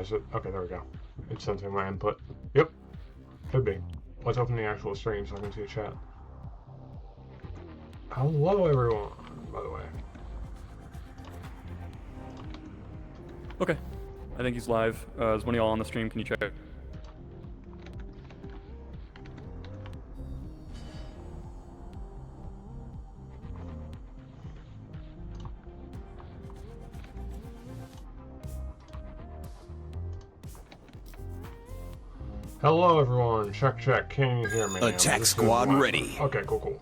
is it? Okay, there we go. It's sensing my input. Yep. Could be. Let's open the actual stream so I can see chat. Hello, everyone, by the way. Okay. I think he's live. Is one of y'all on the stream? Can you check? Hello, everyone. Check, check. Can you hear me? Attack squad ready. Okay, cool.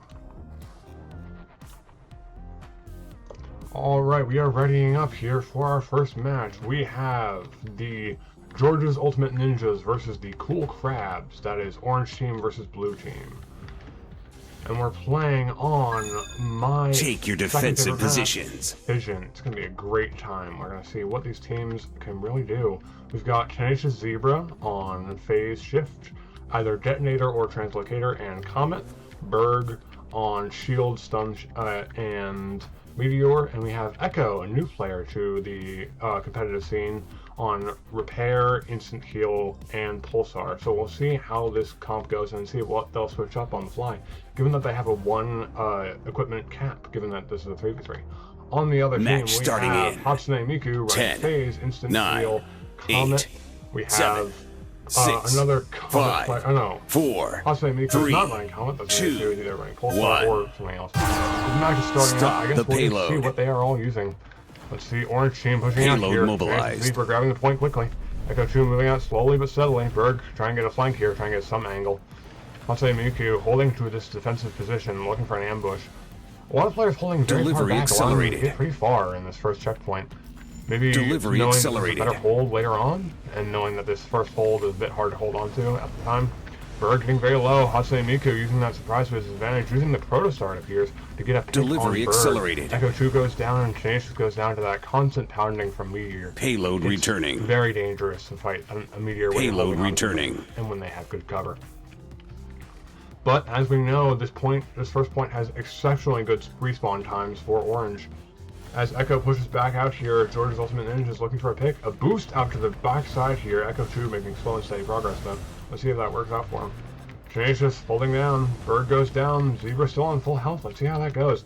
Alright, we are readying up here for our first match. We have the George's Ultimate Ninjas versus the Cool Crabs. That is orange team versus blue team. And we're playing on my Take your defensive positions. Vision. It's going to be a great time. We're going to see what these teams can really do. We've got Tenacious Zebra on phase shift, either detonator or translocator, and Comet. Berg on shield, stun, and Meteor. And we have Echo, a new player to the competitive scene, on repair, instant heal, and pulsar. So we'll see how this comp goes and see what they'll switch up on the fly, given that they have a one equipment cap, given that this is a 3v3. On the other team, we have Hatsune Miku, right phase, instant heal, Comet. We have another Comet player. Oh no, Hatsune Miku is not running Comet, that's either running pulsar or something else. The match is starting out. I guess we'll see what they are all using. Let's see, orange team pushing out here. Mobilized. Zebra grabbing the point quickly. Echo 2 moving out slowly but steadily. Berg trying to get a flank here, trying to get some angle. Hatsune Miku holding to this defensive position, looking for an ambush. A lot of players holding very far back, allowing them to get pretty far in this first checkpoint. Maybe knowing there's a better hold later on, and knowing that this first hold is a bit hard to hold on to at the time. Berg getting very low. Hatsune Miku using that surprise to his advantage, using the Protostar, it appears, to get a pick on Berg. Echo 2 goes down, and Tenacious goes down to that constant pounding from Meteor. Payload returning. Very dangerous to fight a Meteor when payload returning, and when they have good cover. But as we know, this first point has exceptionally good respawn times for orange. As Echo pushes back out here, George's Ultimate Ninja is looking for a pick. A boost out to the backside here. Echo 2 making slow and steady progress though. Let's see if that works out for him. Tenacious holding down. Berg goes down. Zebra still on full health. Let's see how that goes.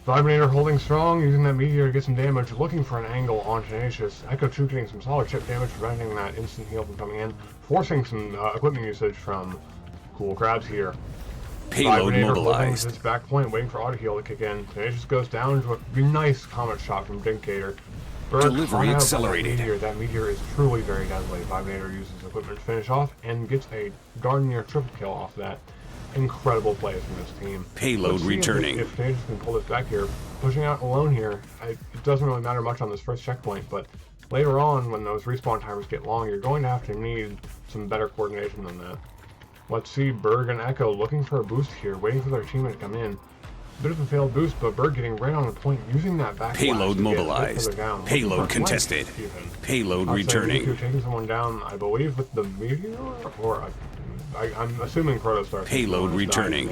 Vibrator holding strong, using that Meteor to get some damage, looking for an angle on Tenacious. Echo 2 getting some solid chip damage, preventing that instant heal from coming in, forcing some equipment usage from Cool Crabs here. Payload Vibrator mobilized. Its back point, waiting for auto heal to kick in. Tenacious goes down to a nice Comet shot from Dinkator. Delivery accelerated. That Meteor is truly very deadly. Vibrator uses equipment to finish off and gets a darn near triple kill off that. Incredible plays from this team. Payload returning. If Tenacious can pull this back here, pushing out alone here, it doesn't really matter much on this first checkpoint, but later on, when those respawn timers get long, you're going to have to need some better coordination than that. Let's see, Berg and Echo looking for a boost here, waiting for their teammate to come in. Bit of a failed boost, but Berg getting right on the point, using that back payload mobilized. Payload contested. Payload returning. Taking someone down, I believe, with the Meteor, or I'm assuming Protostar. Payload returning.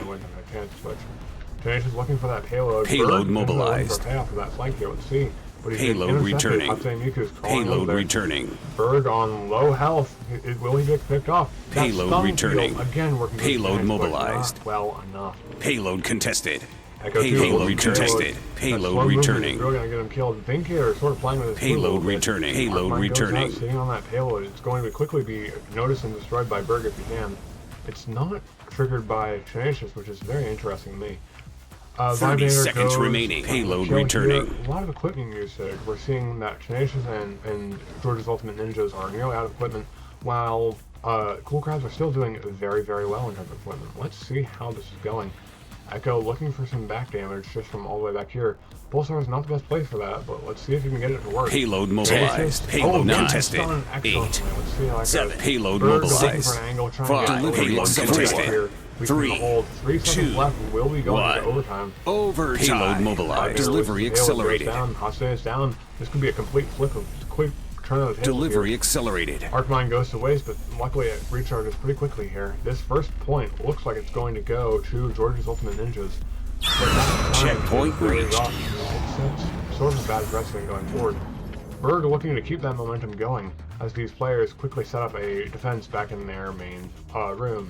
Tenacious looking for that payload. Payload mobilized. For payoff for that flank here. Let's see. But payload returning. Payload returning. Berg on low health. Will he get picked off? Payload returning. Again, working. Payload mobilized. Well enough. Payload contested. Payload contested. Payload returning. We're gonna get him killed. Dinkator sort of playing with his payload returning. Payload returning. Sitting on that payload, it's going to quickly be noticed and destroyed by Berg if he can. It's not triggered by Tenacious, which is very interesting to me. 30 seconds remaining. Payload returning. Here. A lot of equipment usage. We're seeing that Tenacious and George's Ultimate Ninjas are nearly out of equipment, while Cool Crabs are still doing very, very well in terms of equipment. Let's see how this is going. Echo looking for some back damage just from all the way back here. Pulsar is not the best place for that, but let's see if you can get it to work. Payload mobilized. Payload contested. 8, 7. Payload mobilized. 5. Payload contested. 3, 2, left. Will be going to overtime. Overtime. Payload mobilized. Delivery accelerated. Hatsune is down. This could be a complete flip of quick turn of the table. Delivery accelerated. Arcmine goes to waste, but luckily it recharges pretty quickly here. This first point looks like it's going to go to George's Ultimate Ninjas. Checkpoint reached. It's sort of bad precedent going forward. Berg looking to keep that momentum going. as these players quickly set up a defense back in their main room.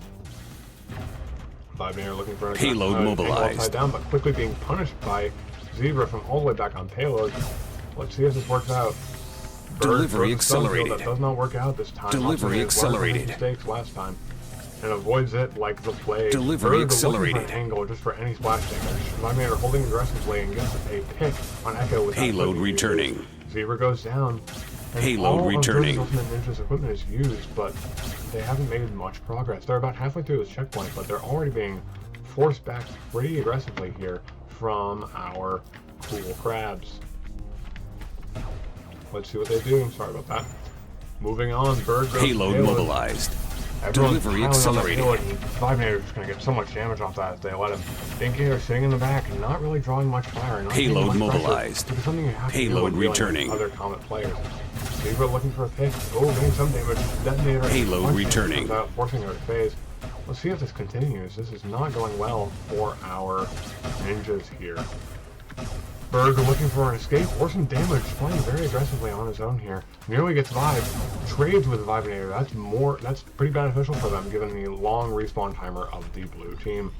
Vibinator looking for a payload mobilized. Upside down, but quickly being punished by Zebra from all the way back on payload. Let's see if this works out. Delivery accelerated. That does not work out this time. Delivery accelerated. Mistakes last time, and avoids it like the plague. Delivery accelerated. For an angle just for any splash damage. Vibinator holding aggressively and gets a pick on Echo with payload returning. Zebra goes down. And payload returning. All of Ultimate Ninja's equipment is used, but they haven't made much progress. They're about halfway through this checkpoint, but they're already being forced back pretty aggressively here from our cool crabs. Let's see what they do. Sorry about that. Moving on, Berg goes payload mobilized. Delivery accelerated. Vibinator's just going to get so much damage off that as they let him. Dinkator sitting in the back and not really drawing much fire. Payload mobilized. Payload returning. Other Comet players. Zebra looking for a pick. Oh, getting some damage. Detonator. Payload returning. Without forcing her to phase. Let's see if this continues. This is not going well for our ninjas here. Berg looking for an escape or some damage, playing very aggressively on his own here. Nearly gets Vibe, trades with Vibinator. That's pretty beneficial for them given the long respawn timer of the blue team.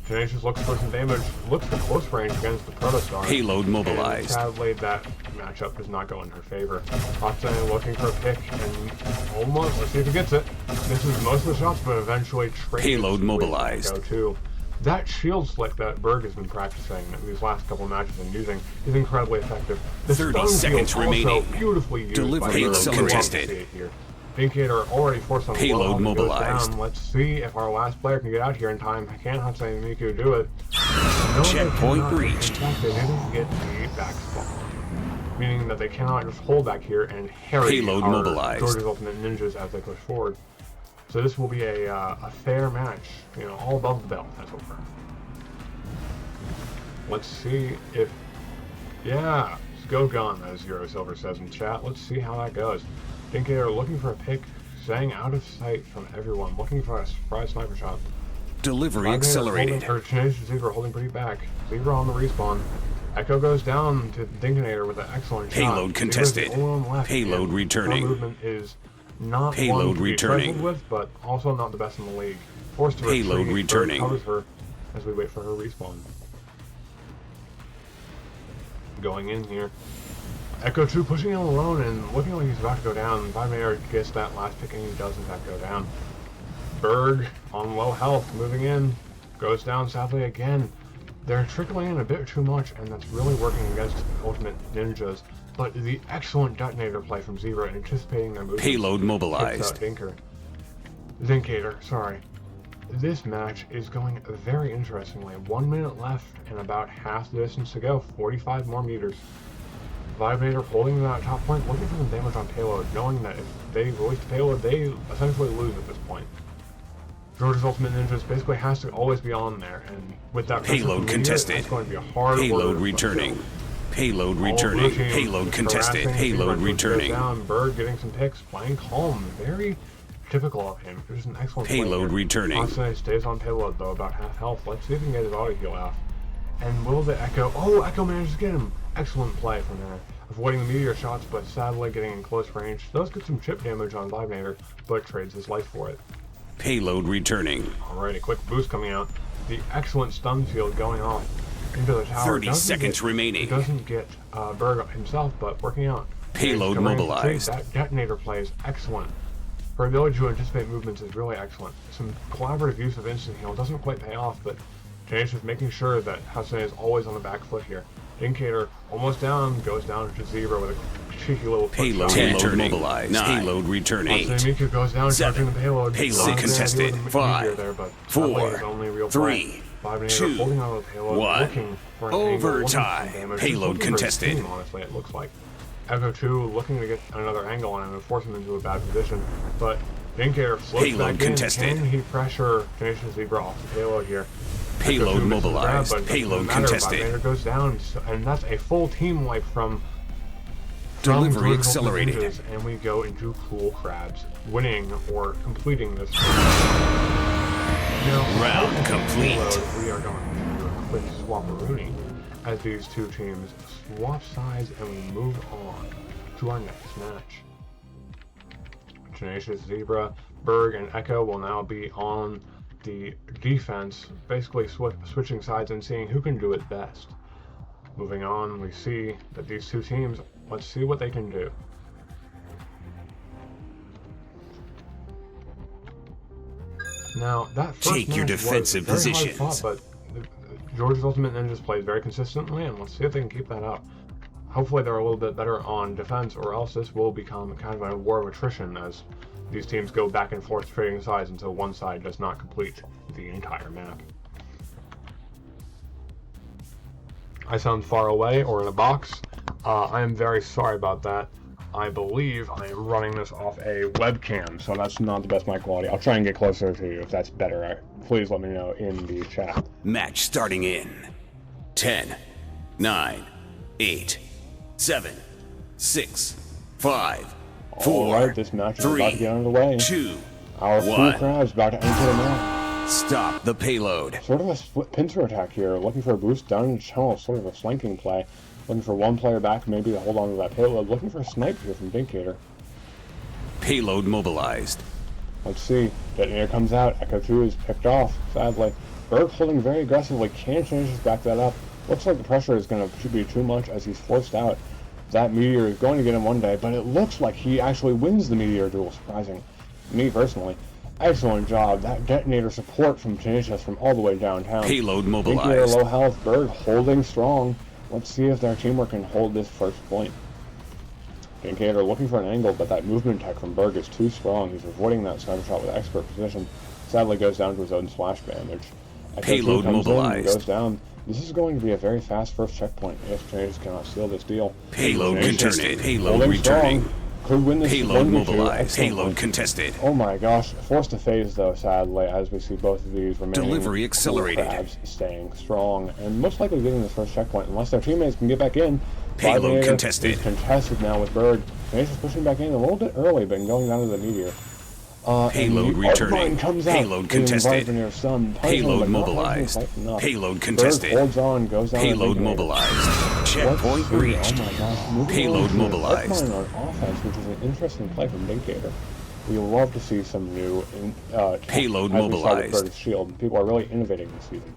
Tenacious looks for some damage, looks to close range against the Protostar. Payload mobilized. Sadly, that matchup does not go in her favor. Hatsune looking for a pick and almost, let's see if he gets it. Misses most of the shots, but eventually trades. Payload mobilized. Go to. That shield slick that Berg has been practicing these last couple matches and using is incredibly effective. The 30 seconds remaining. Beautifully used. Delivery contested. Dinkator already forced on the payload wall. Mobilized. Let's see if our last player can get out here in time. Can Hatsune Miku do it? No, checkpoint reached. In fact, they didn't get the back spawn, meaning that they cannot just hold back here and harry payload our mobilized. George's Ultimate Ninjas as they push forward. So this will be a fair match, you know, all above the belt, as it were. Let's see if, yeah, go gun, as Zero Silver says in chat. Let's see how that goes. Dinkator looking for a pick, staying out of sight from everyone, looking for a surprise sniper shot. Delivery accelerated. Tenacious Zebra holding pretty back. Zebra on the respawn. Echo goes down to Dinkator with an excellent shot. Payload contested. Payload returning. Movement is not payload returning with, but also not the best in the league. Forced to payload returning. Covers her as we wait for her respawn. Going in here. Echo 2 pushing him alone and looking like he's about to go down. Vibinator gets that last pick and he does in fact go down. Berg on low health, moving in, goes down sadly again. They're trickling in a bit too much, and that's really working against Ultimate Ninjas. But the excellent detonator play from Zebra, anticipating their movements. Payload mobilized. Dinkator, sorry. This match is going very interestingly. 1 minute left and about half the distance to go, 45 more meters. Vibinator holding that top point, looking for some damage on payload, knowing that if they release the payload, they essentially lose at this point. George's Ultimate Ninjas basically has to always be on there, and with that payload contested, it's going to be a hard payload returning. Payload returning. Payload contested. Payload returning. Down. Berg getting some picks, playing calm, very typical of him. There's an excellent payload returning. Hatsune stays on payload though, about half health. Let's see if he can get his auto heal off. And will the Echo? Oh, Echo manages to get him. Excellent play from there, avoiding the meteor shots, but sadly getting in close range. Does get some chip damage on Vibinator, but trades his life for it. Payload returning. Alrighty, quick boost coming out. The excellent stun field going off into the tower. 30 seconds remaining. It doesn't get Berg himself, but working out. Payload mobilized. That detonator play is excellent. Her ability to anticipate movements is really excellent. Some collaborative use of instant heal doesn't quite pay off, but Tenacious making sure that Hatsune is always on the back foot here. Dinkator almost down, goes down to Zebra with a cheeky little payload mobilized. 9. Payload return 8. Miku goes down, 7. The payload. Payload contested. 5. There, 4. 3. 2. 1. Overtime. Payload contested. Team, honestly, it looks like. Echo 2 looking to get another angle on him and force him into a bad position, but Dinkator floats back contested. In. Can he pressure Tenacious Zebra off the payload here? Payload mobilized. Payload contested. Vibinator goes down, and that's a full team wipe from delivery accelerated. Ninjas, and we go into Cool Crabs, winning or completing this. Round complete. We are going to do a quick swap-a-rooney as these two teams swap sides, and we move on to our next match. Tenacious Zebra, Berg, and Echo will now be on the defense, basically switching sides and seeing who can do it best. Moving on, we see that these two teams, let's see what they can do. Now, that first Take your defensive was very positions. hard fought, but George's Ultimate Ninjas plays very consistently, and let's see if they can keep that up. Hopefully they're a little bit better on defense, or else this will become kind of a war of attrition as these teams go back and forth trading sides until one side does not complete the entire map. I sound far away or in a box. I am very sorry about that. I believe I am running this off a webcam, so that's not the best mic quality. I'll try and get closer to you if that's better. Please let me know in the chat. Match starting in 10, 9, 8, 7, 6, 5, 4, Alright, this match is 3, about to get underway. 2, Our 1. Cool Crabs about to enter the map. Stop the payload. Sort of a split pincer attack here, looking for a boost down in the channel, sort of a flanking play. Looking for one player back, maybe to hold on to that payload. Looking for a snipe here from Dinkator. Payload mobilized. Let's see. Detonator comes out. Echo 2 is picked off, sadly. Berg holding very aggressively. Can Tenacious back that up? Looks like the pressure is going to be too much as he's forced out. That Meteor is going to get him one day, but it looks like he actually wins the Meteor duel, surprising me personally. Excellent job. That Detonator support from Tenacious from all the way downtown. Payload Dinkator mobilized. low health. Berg holding strong. Let's see if their teamwork can hold this first point. Dinkator looking for an angle, but that movement tech from Berg is too strong. He's avoiding that sniper shot with expert precision. Sadly goes down to his own splash damage. Payload mobilized. Goes down. This is going to be a very fast first checkpoint if Tenacious cannot seal this deal. Payload contested. Payload Holding returning. strong. Could win this Payload 1v2. mobilized. Excellent. Payload contested. Oh my gosh, forced to phase though, sadly, as we see both of these remaining Delivery accelerated. Crabs staying strong and most likely getting this first checkpoint unless their teammates can get back in. Payload Vibinator contested. is contested now with Berg. Tenacious pushing back in a little bit early, but going down to the Meteor. Payload returning. Comes Payload out contested. Payload mobilized. Payload contested. Berg holds on, goes down Payload to the Meteor. mobilized. Checkpoint Oh reached. my gosh. Moving Payload on to mobilized. Arcmine on offense, which is an interesting play from Dinkator. We love to see some new Payload as we saw with mobilized. Berg's Shield. People are really innovating this season.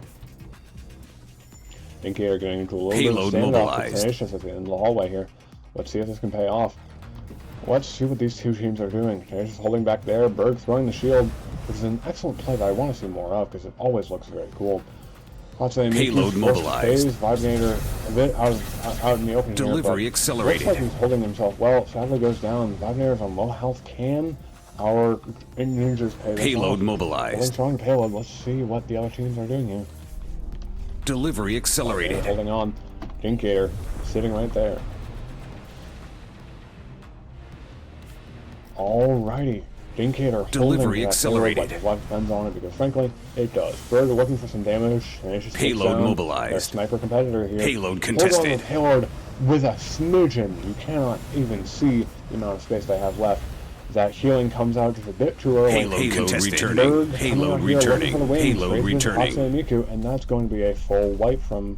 Dinkator getting into a little Payload bit of standoff with mobilized. Tenacious at the end of the hallway here. Let's see if this can pay off. Let's see what these two teams are doing. Tenacious holding back there, Berg throwing the shield, which is an excellent play that I want to see more of because it always looks very cool. Payload mobilized. Vibinator a bit out in the open Delivery here, accelerated. Looks like he's holding himself well. Sadly goes down. Vibinator's on low health. Can our ninjas pay this Payload off? Holding mobilized. strong payload. Let's see what the other teams are doing here. Delivery accelerated. Holding on. Dinkator sitting right there. Alrighty. Dinkator Delivery accelerated. Like his life depends on it because frankly, it does. Berg looking for some damage. Tenacious Payload down. mobilized. Their sniper competitor here. Payload Hold on to contested. the payload with a smidgen. You cannot even see the amount of space they have left. That healing comes out just a bit too early. Payload contested. returning. Berg Payload coming out here looking returning. for the wings, Payload raising his returning. Hatsune Miku, and that's going to be a full wipe from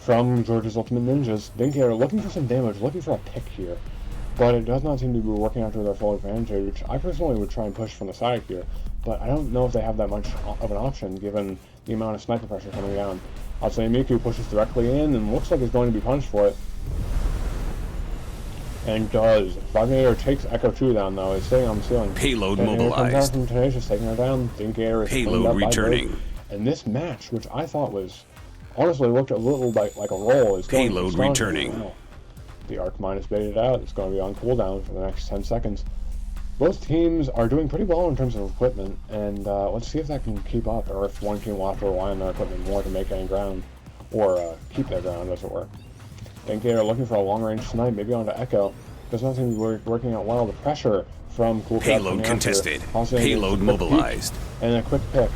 George's Ultimate Ninjas. Dinkator looking for some damage, looking for a pick here. But it does not seem to be working out to their full advantage, which I personally would try and push from the side here. But I don't know if they have that much of an option given the amount of sniper pressure coming down. Hatsune Miku pushes directly in and looks like he's going to be punished for it. And does. Vibinator takes Echo 2 down though, he's sitting on the ceiling. Payload Detonator comes out mobilized. from Tenacious, taking her down. Dinkator is cleaned Payload up by returning. Berg. And this match, which I thought was honestly looked a little like a roll, is going Payload strong returning. now. The Arcmine is baited out. It's going to be on cooldown for the next 10 seconds. Both teams are doing pretty well in terms of equipment, and let's see if that can keep up, or if one team will have to rely on their equipment more to make any ground, or keep their ground, as it were. Dinkator looking for a long-range snipe, maybe onto Echo. Does not seem to be working out well. The pressure from Cool Crab Payload contested. Payload peek, mobilized. and a quick pick.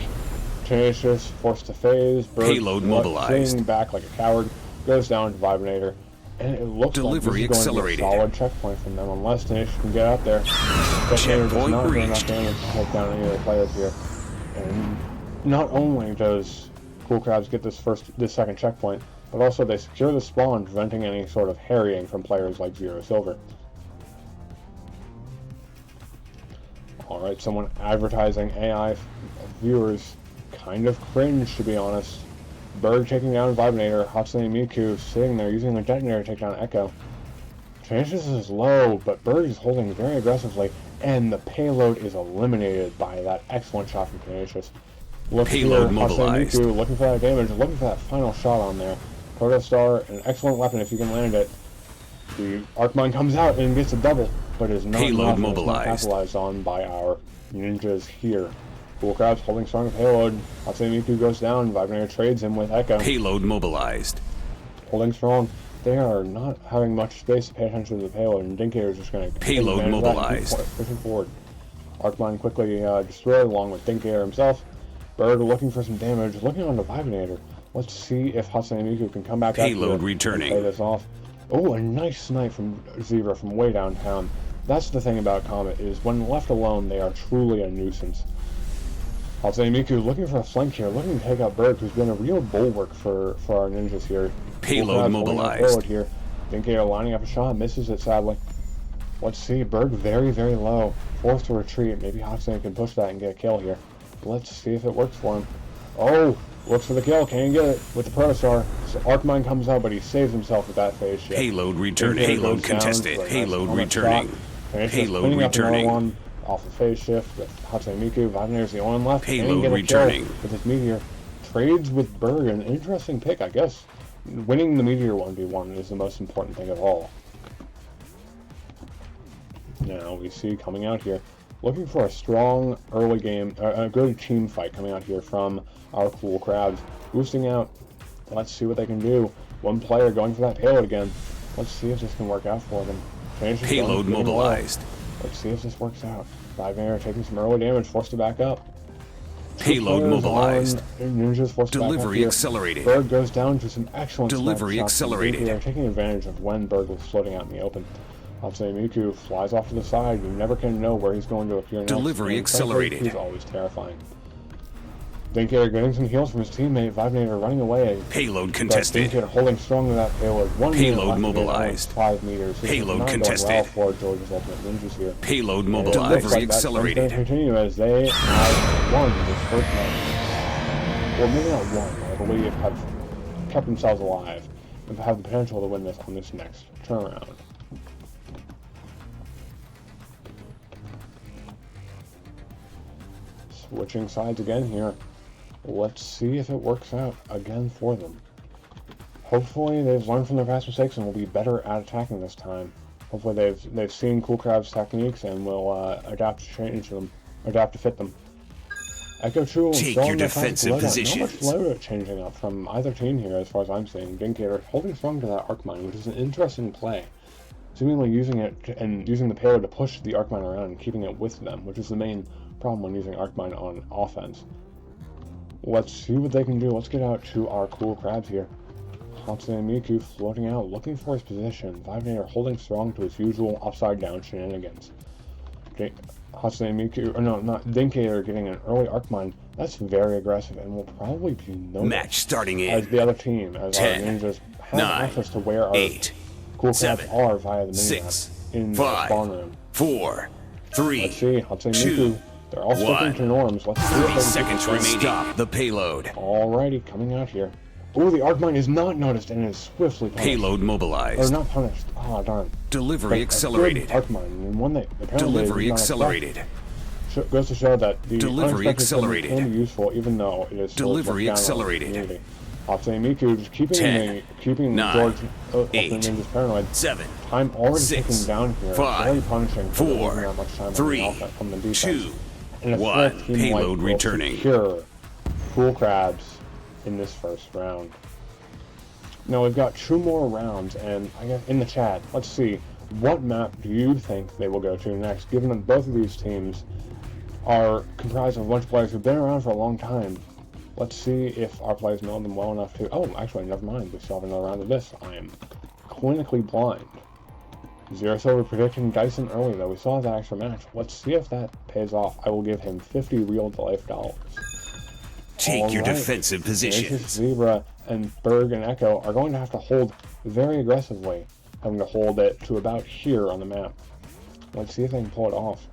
Tenacious forced to phase. Berg Payload mobilized. sitting back like a coward. Goes down to Vibinator. And it looks Delivery like this is accelerated. going to be a solid checkpoint from them, unless Tenacious can get out there. Detonator does Checkpoint not do enough reached. damage to take down any of the players here. And not only does Cool Crabs get this second checkpoint, but also they secure the spawn, preventing any sort of harrying from players like Zero Silver. Alright, someone advertising AI viewers. Kind of cringe, to be honest. Berg taking down Vibinator. Hatsune Miku sitting there using the detonator to take down Echo. Tenacious is low, but Berg is holding very aggressively, and the payload is eliminated by that excellent shot from Tenacious. Payload mobilized. Miku looking for that damage, looking for that final shot on there. Protostar, an excellent weapon if you can land it. The Arcmine comes out and gets a double, but is not payload mobilized. Capitalized on by our ninjas here. Cool Crab's holding strong payload. Hatsune Miku goes down. Vibinator trades him with Echo. Payload mobilized. Holding strong. They are not having much space to pay attention to the payload, and Dinkator is just going to payload mobilized. Pushing forward. Arcmine quickly destroyed along with Dinkator himself. Berg looking for some damage, looking on the Vibinator. Let's see if Hatsune Miku can come back payload returning. And play this off. Oh, a nice snipe from Zebra from way downtown. That's the thing about Comet, is when left alone, they are truly a nuisance. Hatsune Miku looking for a flank here, looking to take out Berg, who's been a real bulwark for our ninjas here. Payload mobilized. Payload here. Dinkator lining up a shot, misses it sadly. Let's see, Berg very, very low. Forced to retreat. Maybe Hatsune can push that and get a kill here. Let's see if it works for him. Oh, looks for the kill. Can't get it with the Protostar. So Arcmine comes out, but he saves himself with that phase shift. Payload returning. Payload contested. Payload returning. Payload returning. Off the phase shift with Hatsune Miku. Vibinator's the only one left. Payload returning. With his meteor. Trades with Berg. An interesting pick, I guess. Winning the meteor 1v1 is the most important thing of all. Now we see coming out here, looking for a strong early game, a good team fight coming out here from our Cool Crabs. Boosting out. Let's see what they can do. One player going for that payload again. Let's see if this can work out for them. Payload mobilized. Let's see if this works out. Vibinator taking some early damage, forced to back up. Payload mobilized. Ninjas forced to back up Delivery accelerated. Berg goes down to some excellent delivery accelerated. They're taking advantage of when Berg was floating out in the open. Hatsune Miku flies off to the side. You never can know where he's going to appear next. Delivery accelerated. He's always terrifying. Dinkator getting some heals from his teammate. Vibinator running away. Payload contested. Dinkator holding strong to that payload. Payload mobilized. 5 meters. Payload contested. Well for George's Ultimate Ninjas here. Payload mobilized. Delivery accelerated. Continue as they have won this first match. Well, maybe not won. I believe have kept themselves alive and have the potential to win this on this next turnaround. Switching sides again here. Let's see if it works out again for them. Hopefully they've learned from their past mistakes and will be better at attacking this time. Hopefully they've seen Cool Crab's techniques and will adapt to fit them. Echo Tool take your defensive positions. Not much loadout changing up from either team here as far as I'm seeing. Dinkator holding strong to that Arcmine, which is an interesting play. Seemingly using it and using the payload to push the Arcmine around and keeping it with them, which is the main problem when using Arcmine on offense. Let's see what they can do. Let's get out to our Cool Crabs here. Hatsune Miku floating out, looking for his position. Vibinator holding strong to his usual upside down shenanigans. Hatsune Miku, or no, not Dinkator getting an early Arcmine. That's very aggressive and will probably be noticed match starting in as the other team, as 10, our ninjas have 9, access to where our 8, Cool Crabs 7, are via the 6, minimap in 5, the spawn room. 4, 3, Let's see, Hatsune 2, Miku. They're all sticking 1. to norms. Let's see if 30 they seconds can remaining. Stop the payload. Alrighty, coming out here. Oh, the Arcmine is not noticed and is swiftly punished. Payload mobilized. Or not punished. Ah, darn. Delivery accelerated. Arcmine, and one that Delivery accelerated. Goes to show that the delivery accelerated. Can be useful, even though it is delivery accelerated. Hatsune Miku just keeping 10, keeping 9, George 8, Ninja's paranoid. 7, time already 6, ticking down here. 5, very punishing. 4, not much time 3, on the defense. 2, and a 1. Payload returning. Secure Cool Crabs in this first round. Now we've got 2 more rounds, and I guess in the chat, let's see, what map do you think they will go to next, given that both of these teams are comprised of a bunch of players who've been around for a long time. Let's see if our players know them well enough to... Oh, actually, never mind. We still have another round of this. I am clinically blind. Zero Silver predicting Dyson early, though. We still have that extra match. Let's see if that pays off. I will give him 50 real life dollars. Take your defensive positions. Zebra and Berg and Echo are going to have to hold very aggressively, having to hold it to about here on the map. Let's see if they can pull it off.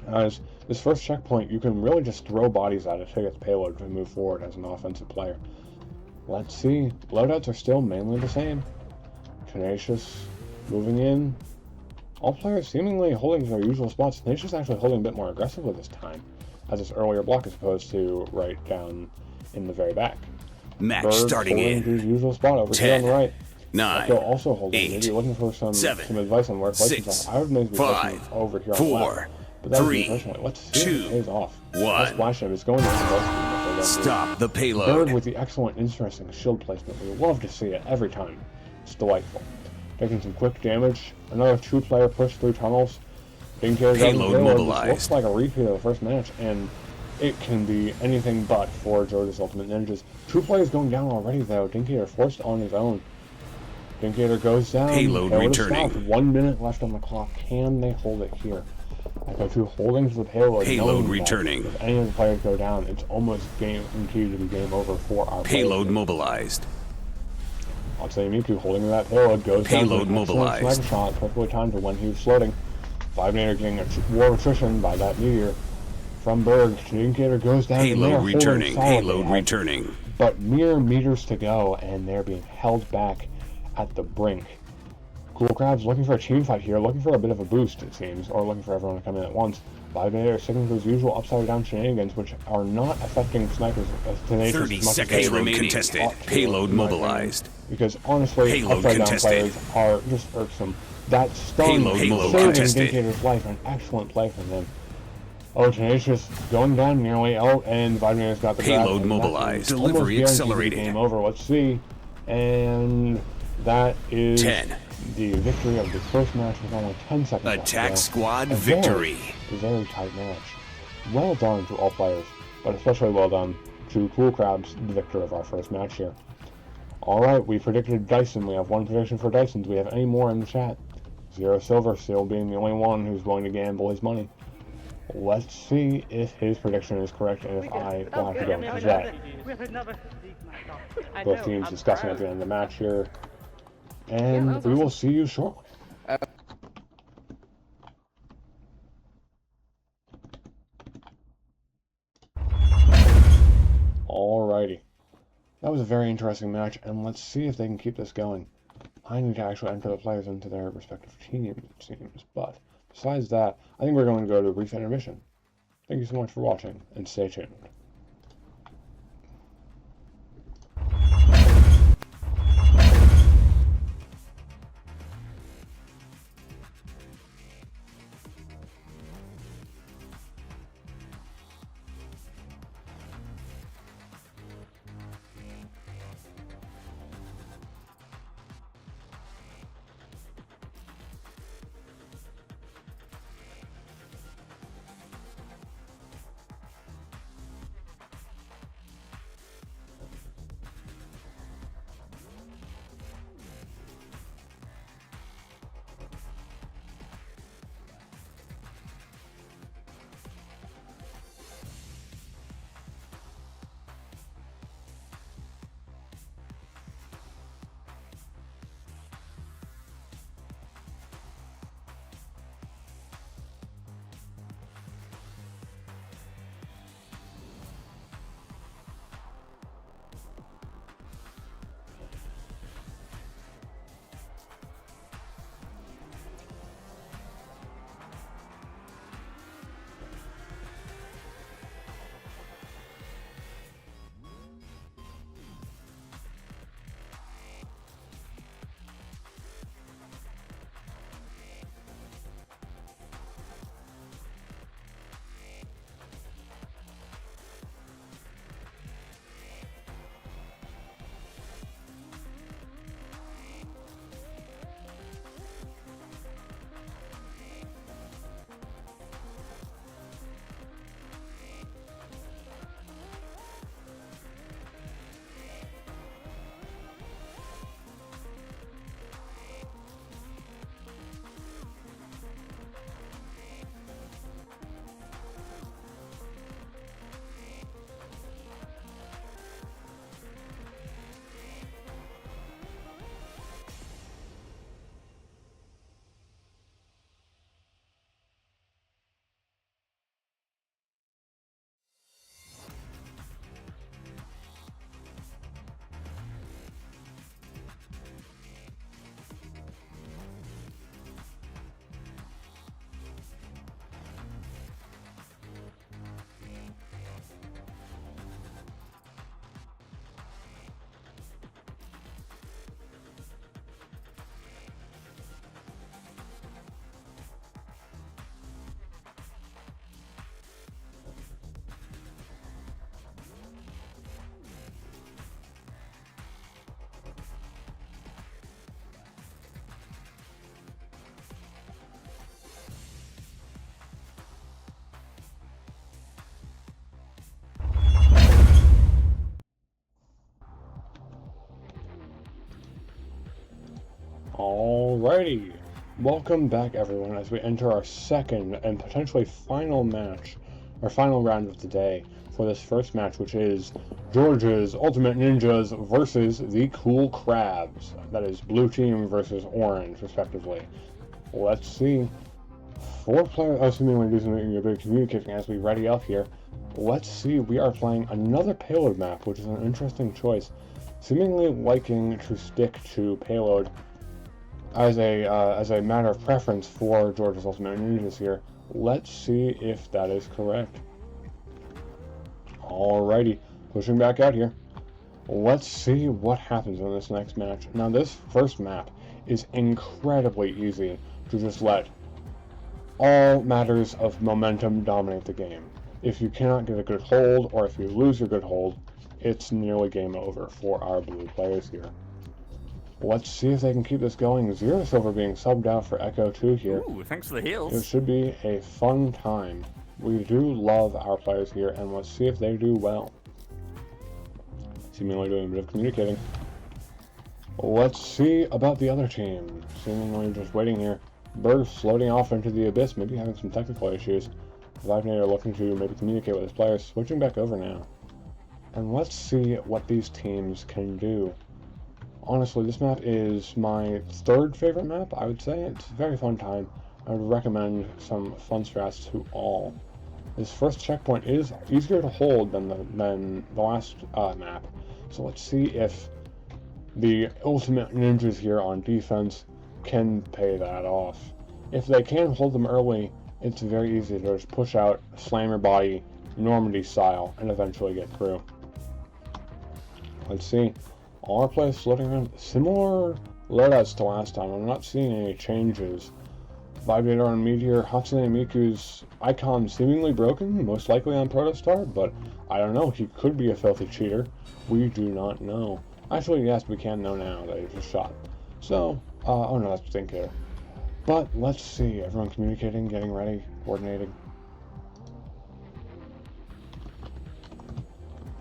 As this first checkpoint, you can really just throw bodies at it to get the payload to move forward as an offensive player. Let's see. Loadouts are still mainly the same. Tenacious moving in. All players seemingly holding their usual spots. Tenacious actually holding a bit more aggressively this time, as its earlier block as opposed to right down in the very back. Match Bird starting holding in his usual spot over 10, here on the right. 9, Echo also holding, 8, maybe looking for some 7, advice on where places 6, are. I would maybe be 5, placing over here on 4, the left. But that's 3, me personally. Let's see if 2, it pays off. 1. That splash is going to the Stop the Bird payload. with the excellent, interesting shield placement. We love to see it every time. It's delightful. Taking some quick damage. Another 2-player push through tunnels. Payload mobilized. Looks like a repeat of the first match, and it can be anything but for George's Ultimate Ninjas. 2 players going down already, though. Dinkator forced on his own. Dinkator goes down. Payload returning. 1 minute left on the clock. Can they hold it here? Echo 2 holding to the payload. Payload returning. If any of the players go down, it's almost guaranteed to be game over for our Payload players. Mobilized. I'll say Miku holding to that payload goes Payload down. mobilized. Sniper shot, perfectly timed to when he was floating. 5-nator getting a war attrition by that meteor. From Berg, Dinkator goes down. Payload returning. Payload returning. But mere meters to go, and they're being held back at the brink. Cool Crab's looking for a team fight here, looking for a bit of a boost, it seems, or looking for everyone to come in at once. 5-nator sticking to his usual upside-down shenanigans, which are not affecting snipers as tenacious 30 as much seconds as they remaining. Contested. Payload mobilized. Because honestly, Payload upside-down contested. players are just irksome. That stun Payload saving contested. Dinkator's life, an excellent play from him. Oh, Tenacious going down nearly. Oh, and 5-nator's got the grab. Payload mobilized. Almost Delivery guaranteed accelerated. Game over. Let's see. And that is 10. the victory of the first match with only 10 seconds left to Attack go. squad A victory. very tight match. Well done to all players, but especially well done to Cool Crabs, the victor of our first match here. Alright, we predicted Dyson. We have one prediction for Dyson. Do we have any more in the chat? Zero Silver still being the only one who's willing to gamble his money. Let's see if his prediction is correct and if I will have to go into that. Both teams discussing at the end of the match here. And we will see you shortly. Alrighty. That was a very interesting match, and let's see if they can keep this going. I need to actually enter the players into their respective teams, it seems, but besides that, I think we're going to go to a brief intermission. Thank you so much for watching, and stay tuned. Alrighty, welcome back everyone as we enter our second and potentially final match, our final round of the day for this first match, which is George's Ultimate Ninjas versus the Cool Crabs. That is blue team versus orange, respectively. Let's see. 4 players, assuming we're using a bit of communication as we ready up here. Let's see, we are playing another payload map, which is an interesting choice. Seemingly liking to stick to payload as a matter of preference for George's Ultimate Ninjas here. Let's see if that is correct. Alrighty, pushing back out here. Let's see what happens in this next match. Now this first map is incredibly easy to just let all matters of momentum dominate the game. If you cannot get a good hold, or if you lose your good hold, it's nearly game over for our blue players here. Let's see if they can keep this going. Zero Silver being subbed out for Echo 2 here. Ooh, thanks for the heals. It should be a fun time. We do love our players here, and let's see if they do well. Seemingly doing a bit of communicating. Let's see about the other team. Seemingly just waiting here. Berg floating off into the abyss, maybe having some technical issues. Vivenator looking to maybe communicate with his players. Switching back over now. And let's see what these teams can do. Honestly, this map is my third favorite map, I would say. It's a very fun time. I would recommend some fun strats to all. This first checkpoint is easier to hold than the last map. So let's see if the Ultimate Ninjas here on defense can pay that off. If they can hold them early, it's very easy to just push out, slam your body, Normandy style, and eventually get through. Let's see. All our players floating around similar loadouts to last time. I'm not seeing any changes. Vibrator on Meteor, Hatsune Miku's icon seemingly broken, most likely on Protostar, but I don't know, he could be a filthy cheater. We do not know. Actually, yes, we can know now that he just shot. So, oh no, that's Stinker. But let's see, everyone communicating, getting ready, coordinating.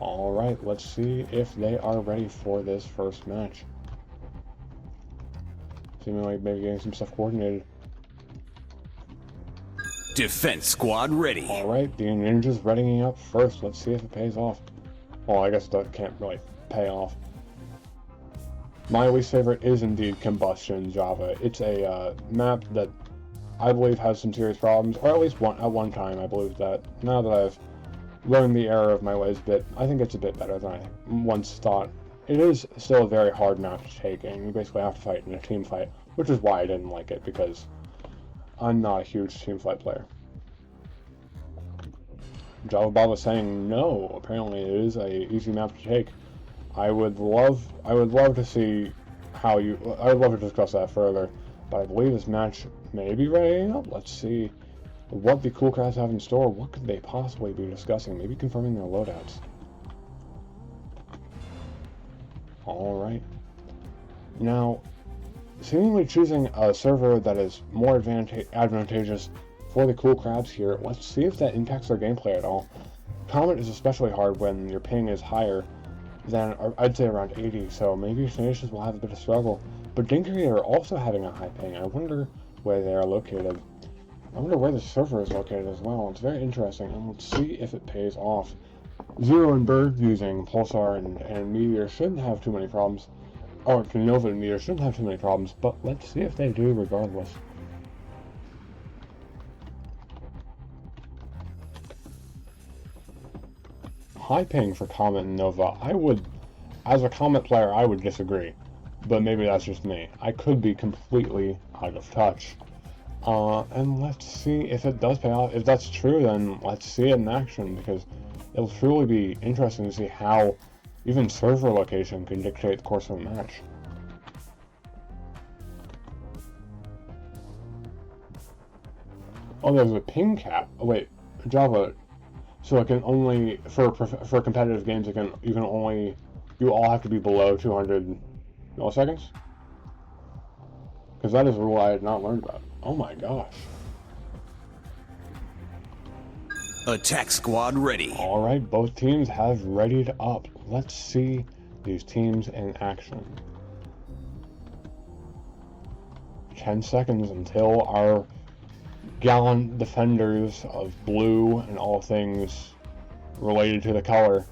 Alright, let's see if they are ready for this first match. Seemingly maybe getting some stuff coordinated. Defense squad ready. Alright, the ninjas readying up first. Let's see if it pays off. Well, I guess that can't really pay off. My least favorite is indeed Combustion Java. It's a map that I believe has some serious problems, or at least at one time I believe that. Now that I've learned the error of my ways a bit, I think it's a bit better than I once thought. It is still a very hard map to take, and you basically have to fight in a team fight, which is why I didn't like it, because I'm not a huge team fight player. Java Bob was saying no. Apparently it is a easy map to take. I would love to see how you. I would love to discuss that further, but I believe this match may be ready up. Let's see what the Cool Crabs have in store. What could they possibly be discussing? Maybe confirming their loadouts. All right. Now, seemingly choosing a server that is more advantageous for the Cool Crabs here. Let's see if that impacts their gameplay at all. Comet is especially hard when your ping is higher than, I'd say, around 80, so maybe Tenacious will have a bit of struggle. But Dinkery are also having a high ping. I wonder where they are located. I wonder where the server is located as well. It's very interesting, and let's see if it pays off. Zero and Berg using Pulsar and Meteor shouldn't have too many problems. Or Nova and Meteor shouldn't have too many problems, but let's see if they do regardless. High ping for Comet and Nova. I would, as a Comet player, I would disagree. But maybe that's just me. I could be completely out of touch. And let's see if it does pay off. If that's true, then let's see it in action, because it'll truly be interesting to see how even server location can dictate the course of a match. Oh, there's a ping cap. Oh, wait, Java. So it can only for competitive games, you all have to be below 200 milliseconds. Because that is a rule I had not learned about. Oh my gosh. Attack squad ready. Alright, both teams have readied up. Let's see these teams in action. 10 seconds until our gallant defenders of blue and all things related to the color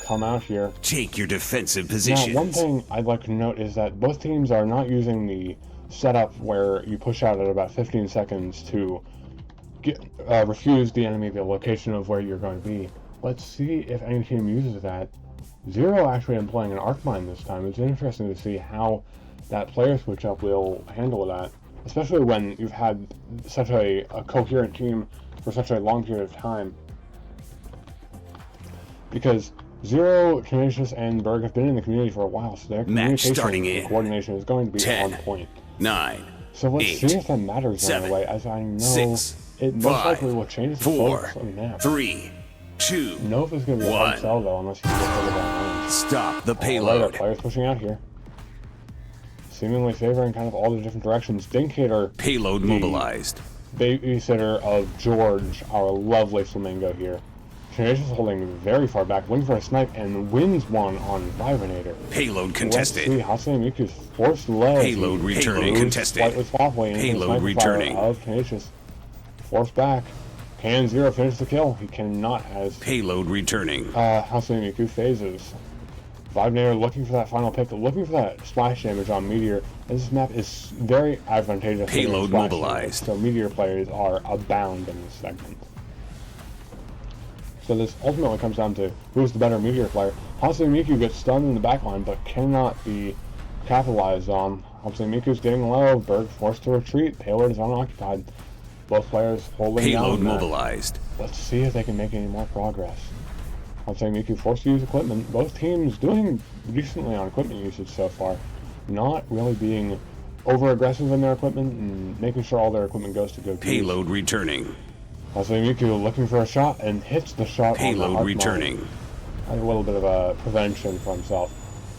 come out here. Take your defensive positions. Now, one thing I'd like to note is that both teams are not using the setup where you push out at about 15 seconds to refuse the enemy the location of where you're going to be. Let's see if any team uses that. Zero actually employing an arc mine this time. It's interesting to see how that player switch up will handle that, especially when you've had such a coherent team for such a long period of time. Because Zero, Tenacious, and Berg have been in the community for a while, so their communication and coordination is going to be 10, on point. 9, so let's 8, see if that matters 7, in a way, as I know 6, it most 5, likely will change the 4, focus of the map. 3, 2, Nova's going to be a hard sell, though, unless you can get over that range. Stop the Right, payload. our players pushing out here, seemingly favoring kind of all the different directions. Dinkator, Payload mobilized. babysitter of George, our lovely flamingo here. Tenacious holding very far back, looking for a snipe, and wins one on Vivinator. Payload contested. Let's see, Hatsune Miku's forced low. Payload returning contested. Slightly softly into Payload the returning. of Tenacious. Forced back. Can Zero finish the kill? He cannot, as Payload returning. Hatsune Miku phases. Vivinator looking for that final pick, looking for that splash damage on Meteor. And this map is very advantageous. Payload mobilized. So Meteor players are abound in this segment. So this ultimately comes down to who's the better Meteor player. Hatsune Miku gets stunned in the backline, but cannot be capitalized on. Hatsune Miku's getting low. Berg forced to retreat. Payload is unoccupied. Both players holding Payload down. mobilized. Let's see if they can make any more progress. Hatsune Miku forced to use equipment. Both teams doing decently on equipment usage so far. Not really being over-aggressive in their equipment and making sure all their equipment goes to good use. Payload returning. Hatsune Miku looking for a shot and hits the shot. Payload on the returning. A little bit of a prevention for himself.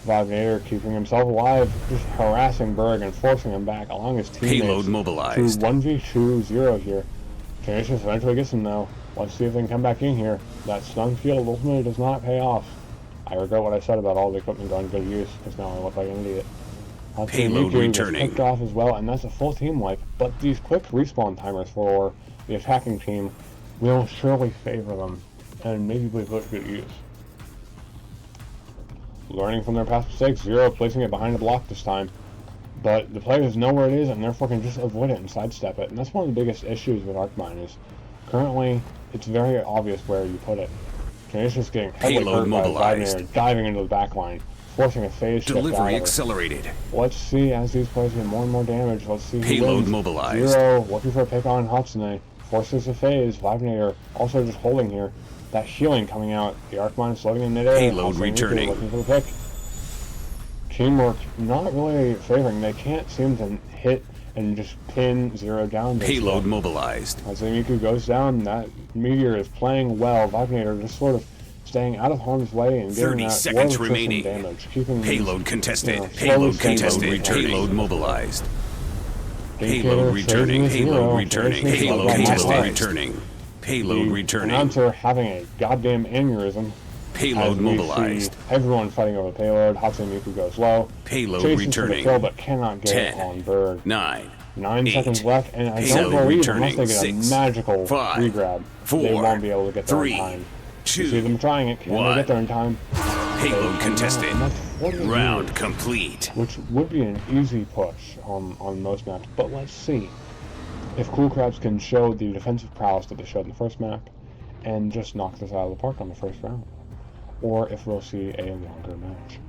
Vivinator keeping himself alive, just harassing Berg and forcing him back, allowing his teammates Payload mobilized. to 1v2 Zero here. Tenacious eventually gets him though. Let's see if they can come back in here. That stun field ultimately does not pay off. I regret what I said about all the equipment going to good use, because now I look like an idiot. Payload returning. Picked off as well, and that's a full team wipe. But these quick respawn timers for the attacking team will surely favor them, and maybe be put to good use. Learning from their past mistakes, Zero placing it behind the block this time. But the players know where it is, and therefore can just avoid it and sidestep it. And that's one of the biggest issues with Arcmine is currently it's very obvious where you put it. Tenacious getting heavily hurt by Vivinator, diving into the back line, forcing a phase shift Delivery out accelerated. Let's see as these players get more and more damage. Let's see who Payload wins. mobilized. Zero looking for a pick on Hatsune. Forces a phase. Vivinator also just holding here. That healing coming out. The Arcmine floating in midair. Payload Hatsune returning. looking for the pick. Teamwork not really favoring. They can't seem to hit and just pin Zero down. Payload mobilized. Hatsune Miku goes down. That Meteor is playing well. Vivinator just sort of staying out of harm's way and getting 30 that seconds low remaining. damage. Keeping Payload contested. you know, Payload slowly contested. staying Payload mobilized. Dinkator Payload returning. saves Payload Zero. returning. Tenacious Payload love that contested. much. Returning. Payload The returning. announcer having a goddamn aneurysm. Payload as we mobilized. see everyone fighting over the payload. Hatsune Miku goes low. Payload Chases returning. for the kill, but cannot get 10, it on Berg. 9, 9 8, seconds left, and I payload don't believe returning. unless they get 6, a magical 5, regrab, 4, they won't be able to get there 3, in time. 2, You see them trying it. Can 1. they get there in time? Payload contested. And that's 40 Round meters, complete. which would be an easy push on most maps. But let's see if Cool Crabs can show the defensive prowess that they showed in the first map and just knock this out of the park on the first round. Or if we'll see a longer match.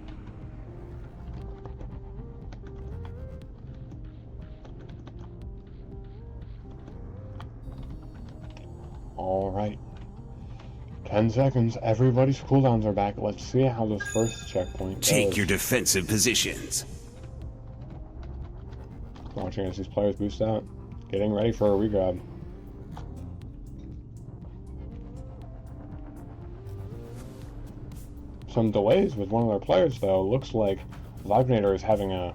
Alright. 10 seconds. Everybody's cooldowns are back. Let's see how this first checkpoint Take goes. your defensive positions. Watching as these players boost out. Getting ready for a regrab. Some delays with one of their players, though. Looks like Vivinator is having a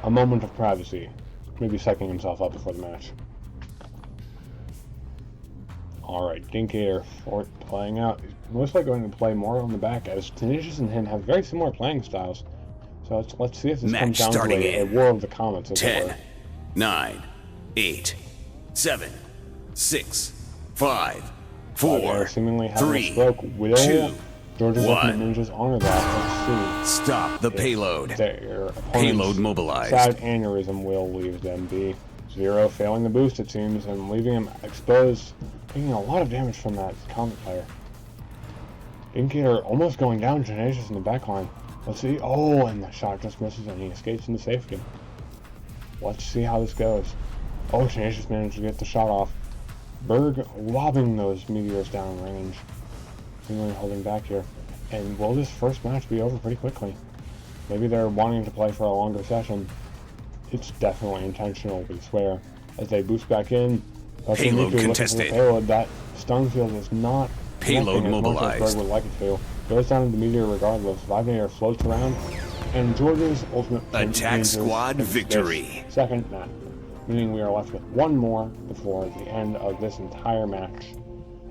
moment of privacy. Maybe psyching himself up before the match. Alright, Dinkator playing out. He's most likely going to play more on the back, as Tenacious and him have very similar playing styles. So let's see if this Match comes down to starting a in war of the comets, as it 10, were. 9, 8, 7, 6, 5, They're 4, seemingly having a 3, stroke. Will 2, George's Ultimate 1. Ninjas honor that? Let's see. Stop the payload. Their Payload opponent's mobilized. sad aneurysm will leave them be. Zero failing the boost, it seems, and leaving him exposed, taking a lot of damage from that Comet player. Indicator almost going down, Tenacious in the backline. Let's see. Oh, and the shot just misses and he escapes into safety. Let's see how this goes. Oh, Tenacious managed to get the shot off. Berg lobbing those meteors down range. Seemingly holding back here. And will this first match be over pretty quickly? Maybe they're wanting to play for a longer session. It's definitely intentional, we swear. As they boost back in, Payload contested. Payload. That stun field is not Payload mobilized. Berg would like it to. Goes down to the meteor regardless. Vibrator floats around, and George's ultimate Attack squad victory. Second match, meaning we are left with one more before the end of this entire match.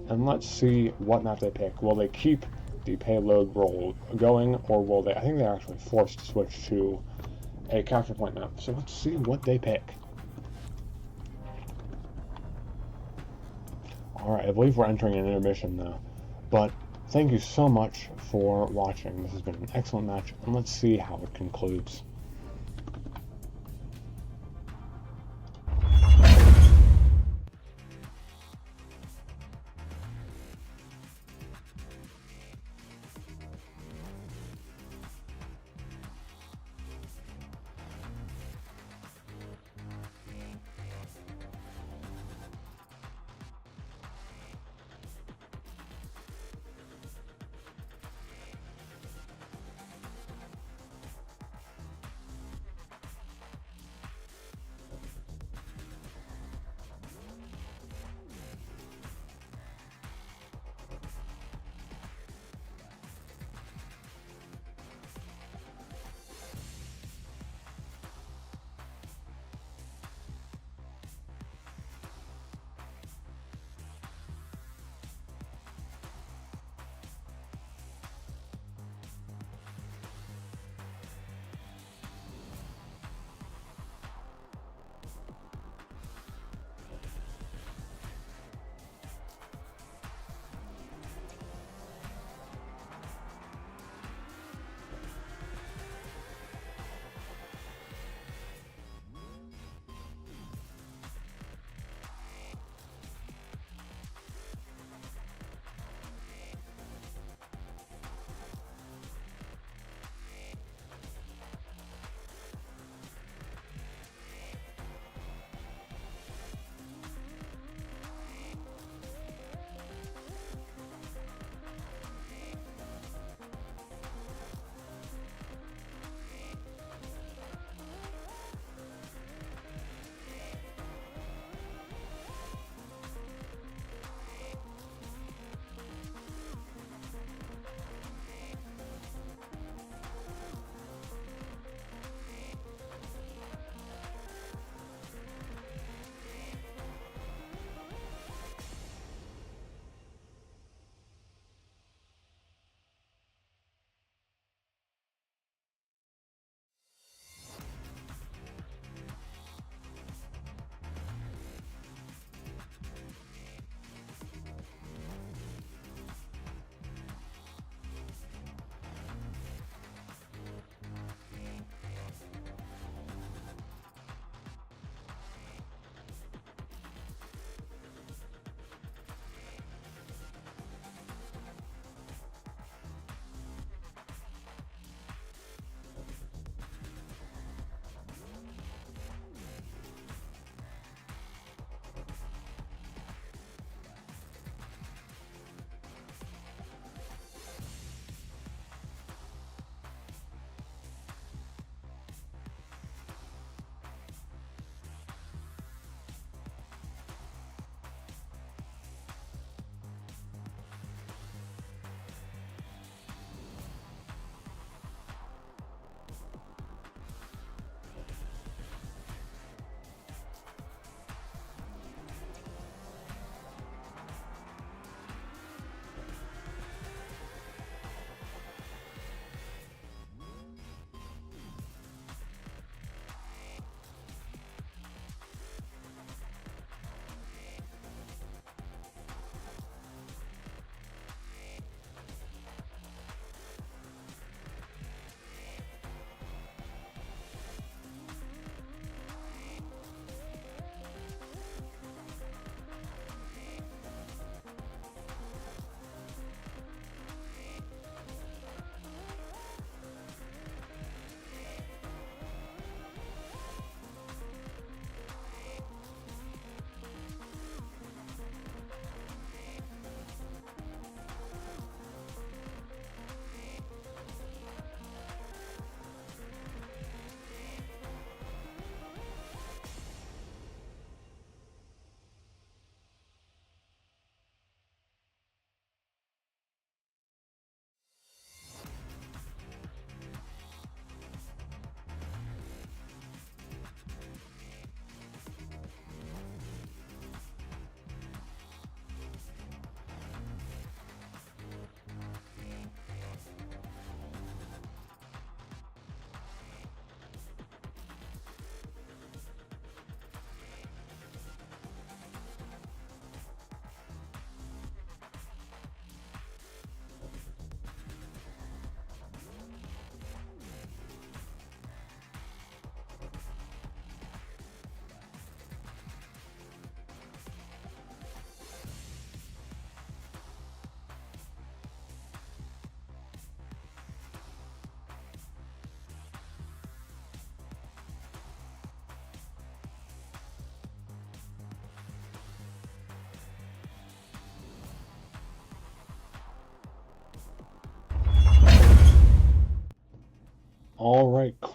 And let's see what map they pick. Will they keep the payload roll going, or will they? I think they're actually forced to switch to a capture point map. So let's see what they pick. Alright, I believe we're entering an intermission now. But thank you so much for watching. This has been an excellent match, and let's see how it concludes.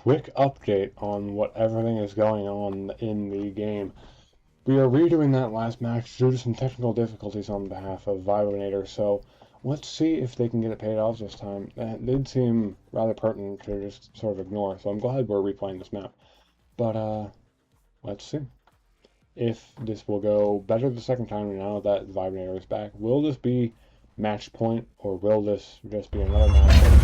quick update on what everything is going on in the game. We are redoing that last match due to some technical difficulties on behalf of Vibonator, so let's see if they can get it paid off this time. That did seem rather pertinent to just sort of ignore, so I'm glad we're replaying this map. But, let's see if this will go better the second time now that Vibonator is back. Will this be match point, or will this just be another match point?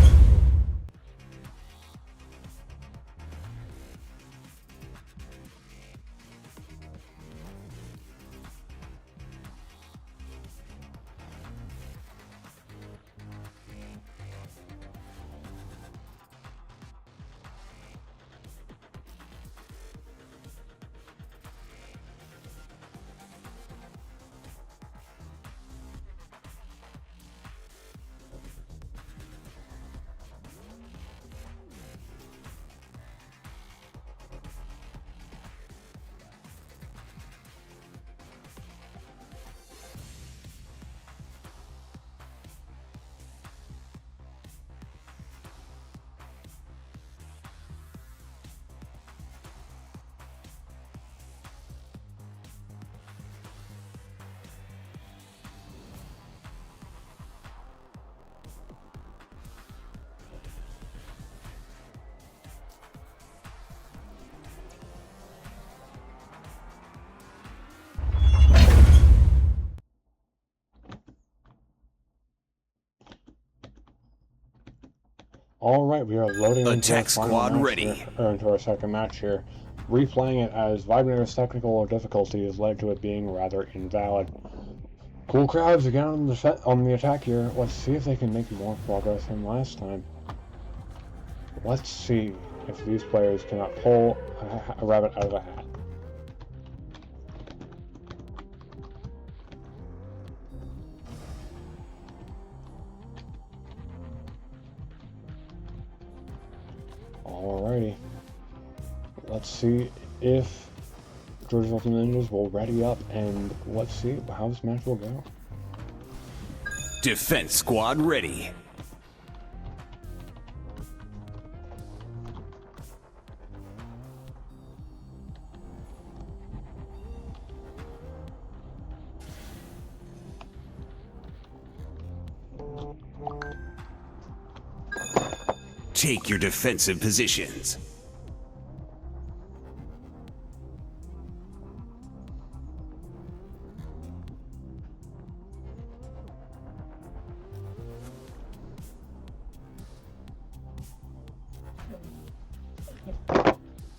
Alright, we are loading into Attack squad ready. Into our second match here. Replaying it as Vibonator's technical difficulty has led to it being rather invalid. Cool crowds again on the attack here. Let's see if they can make more progress than last time. Let's see if these players cannot pull a rabbit out of a hat. Alrighty. Let's see if George's Ultimate Ninjas will ready up, and let's see how this match will go. Defense squad ready. Take your defensive positions.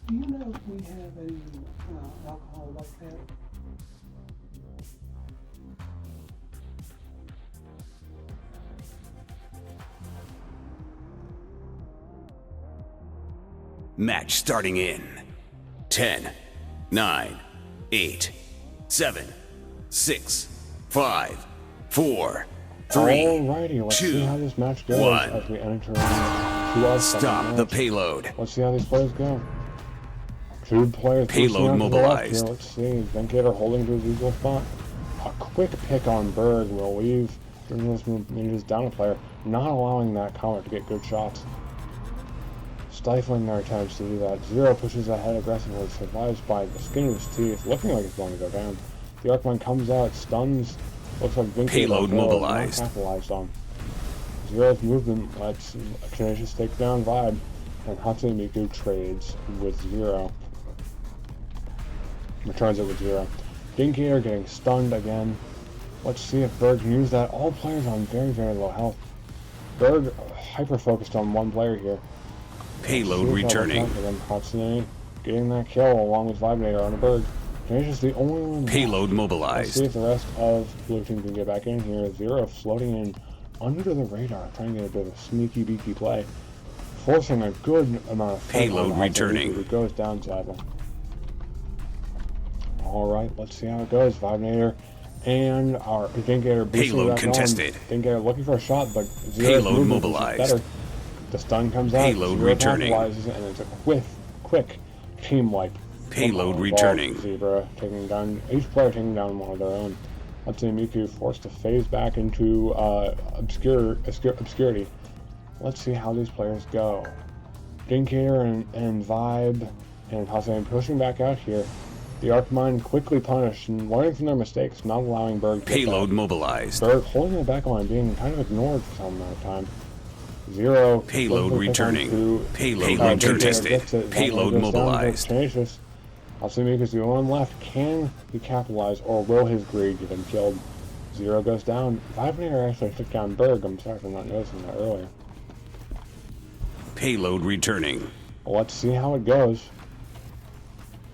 Do you know if we have any alcohol like that? Match starting in 10, 9, 8, 7, 6, 5, 4, 3, Alrighty, let's 2, see how this match goes 1. as we enter into Stop the payload. Let's see how these players go. Two players Payload mobilized. Here. Let's see. Venkater holding to his usual spot. A quick pick on Berg will leave Ninjas down a player, not allowing that counter to get good shots. Stifling their attempts to do that. Zero pushes ahead aggressively, survives by the skin of his teeth, looking like it's going to go down. The Arcman comes out, stuns, looks like Vinky Payload mobilized. Capitalized on. Zero's movement lets Tenacious take down Vibe, and Hatsune Miku trades with Zero. Returns it with Zero. Dinkier getting stunned again. Let's see if Berg can use that. All players on very, very low health. Berg hyper-focused on one player here. Payload returning. Hatsune getting that kill along with Vibrator on a Berg. Tenacious the only one. Payload Let's mobilized. see if the rest of Blue Team can get back in here. Zero floating in under the radar, trying to get a bit of a sneaky beaky play. Forcing a good amount of fight Payload on returning. Who goes down sadly. Alright, let's see how it goes. Vibrator and our Dinkator Payload contested. Dinkator looking for a shot, but Zero's Payload movement is mobilized. better. The stun comes out. Payload Zero returning. capitalizes, and it's a quick team wipe. Payload From returning. Zebra taking down each player taking down one of their own. Let's see Miku forced to phase back into obscurity. Let's see how these players go. Dinkator and Vibe and Hasan pushing back out here. The Arcmine quickly punished and learning from their mistakes, not allowing Berg to Payload mobilized. Berg holding the back line, being kind of ignored for some amount of time. Zero. Payload returning. Payload contested. Payload mobilized. Tenacious. Hasan the one left. Can he capitalize, or will his greed get him killed? Zero goes down. Vibrator actually took down Berg. I'm sorry for not noticing that earlier. Payload returning. Well, let's see how it goes.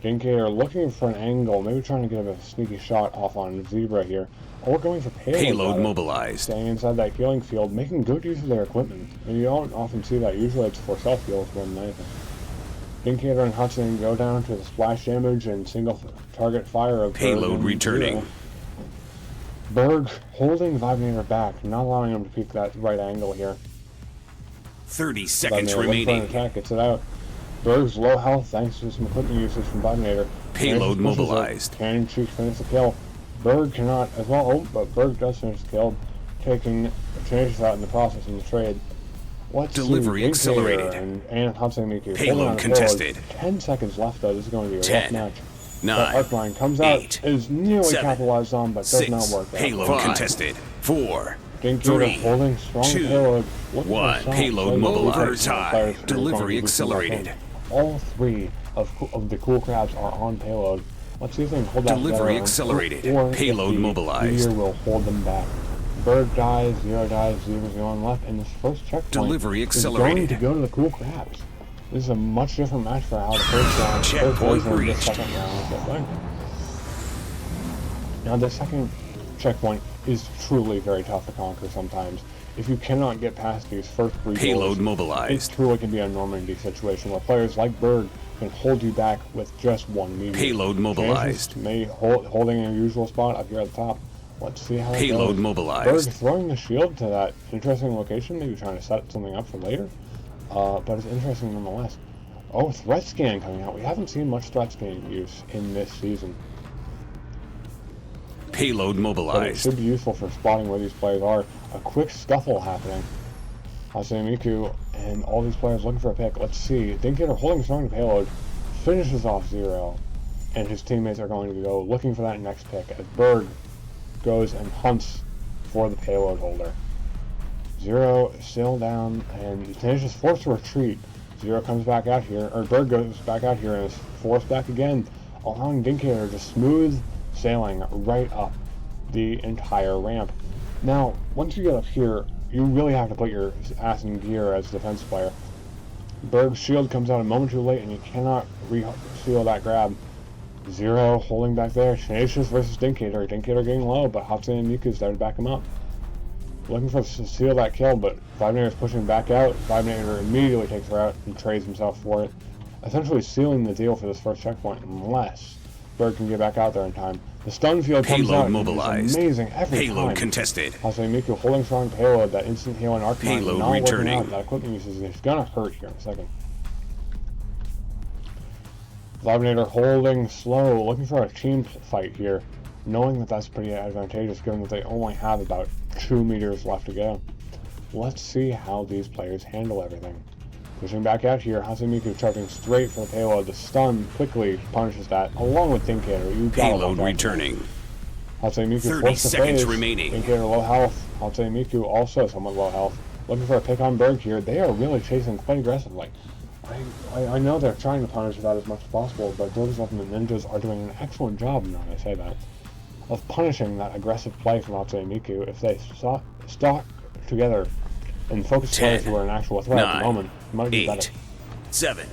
Dinkator looking for an angle, maybe trying to get a sneaky shot off on Zebra here. Or going for payload. Payload mobilized. Staying inside that healing field, making good use of their equipment. And you don't often see that. Usually it's for self-heals more than anything. Dinkator and Hudson go down to the splash damage and single target fire of Payload returning. Berg holding Vibrator back, not allowing him to peek that right angle here. 30 seconds Vibrator remaining. Attack gets it out. Berg's low health thanks to some equipment usage from Vibrator. Payload mobilized. Cannon Cheek finish the kill. Berg cannot as well. Oh, but Berg does finish the kill, taking Tenacious out in the process in the trade. Delivery accelerated. And Hatsune Miku. Payload contested. 10 seconds left though. This is going to be a 10, rough match. 9, Arcline comes out, 8, is nearly 7, capitalized on, but 6, does not work. Payload 5, contested. 4, Dinkator 3, holding strong 2, payload. 1. Payload mobilized. High. Delivery accelerated. All three of the cool crabs are on payload. Let's see if they can hold that Delivery accelerated. Or Payload if the mobilized. meteor will hold them back. Berg dies, Zero dies, Zero's the one left, and this first checkpoint Delivery is accelerated. going to go to the cool crabs. This is a much different match for how the first round, Checkpoint and the reached. second round is going. Now the second checkpoint is truly very tough to conquer sometimes. If you cannot get past these first three Payload goals, mobilized. it truly can be a Normandy situation where players like Berg can hold you back with just one meteor. Payload mobilized. Holding your usual spot up here at the top. Let's see how Payload it goes. mobilized. Berg throwing the shield to that interesting location, maybe trying to set something up for later. But it's interesting nonetheless. Oh, threat scan coming out. We haven't seen much threat scan use in this season. Payload But it mobilized. should be useful for spotting where these players are. A quick scuffle happening. Hatsune Miku and all these players looking for a pick. Let's see. Dinkator holding strong payload finishes off Zero, and his teammates are going to go looking for that next pick as Berg goes and hunts for the payload holder. Zero is still down, and Tenacious is forced to retreat. Zero comes back out here, or Berg goes back out here and is forced back again, allowing Dinkator to smooth sailing right up the entire ramp. Now, once you get up here, you really have to put your ass in gear as a defense player. Berg's shield comes out a moment too late, and you cannot re-seal that grab. Zero holding back there. Tenacious versus Dinkator. Dinkator getting low, but Hatsune Miku is there to back him up. Looking for to seal that kill, but Vibrator is pushing back out. Vibrator immediately takes her out and trades himself for it, essentially sealing the deal for this first checkpoint, unless Berg can get back out there in time. The stun field comes out. Payload mobilized. It's amazing every Payload time. contested. Hatsune Miku holding strong payload, that instant heal and Arcmine Payload not returning. working out. That equipment usage is gonna hurt here in a second. Vibrator holding slow, looking for a team fight here, knowing that that's pretty advantageous given that they only have about 2 meters left to go. Let's see how these players handle everything. Pushing back out here, Hatsune Miku charging straight for the payload. The stun quickly punishes that, along with Dinkator. You gotta Payload love that. returning. Hatsune Miku 30 forced to seconds phase. remaining. Dinkator low health. Hatsune Miku also somewhat low health. Looking for a pick on Berg here. They are really chasing quite aggressively. I know they're trying to punish that as much as possible, but Builders Ultimate Ninjas are doing an excellent job, now I say that, of punishing that aggressive play from Hatsune Miku if they stock together and focus players who are an actual threat at the moment. Might be 8, better. 7,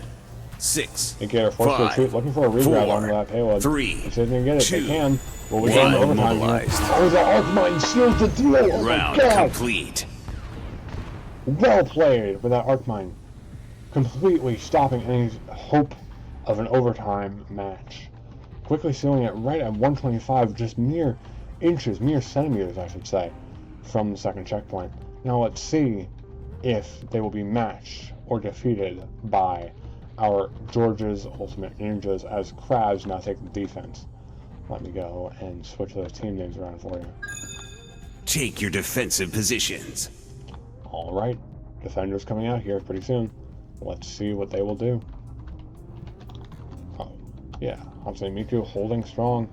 6, Dinkator forced to 5, retreat, looking for a regrab 4, onto that payload. 3, If they can get it, 2, they can. Well, we go into 1, overtime. mobilized. Oh, the Arcmine seals the deal! Oh Round my God! complete. Well played with that Arcmine, completely stopping any hope of an overtime match. Quickly sealing it right at 125, just mere inches, mere centimeters, I should say, from the second checkpoint. Now let's see if they will be matched or defeated by our George's Ultimate Ninjas as Crabs now take the defense. Let me go and switch those team names around for you. Take your defensive positions. Alright, defenders coming out here pretty soon. Let's see what they will do. Oh, yeah, Hatsune Miku holding strong,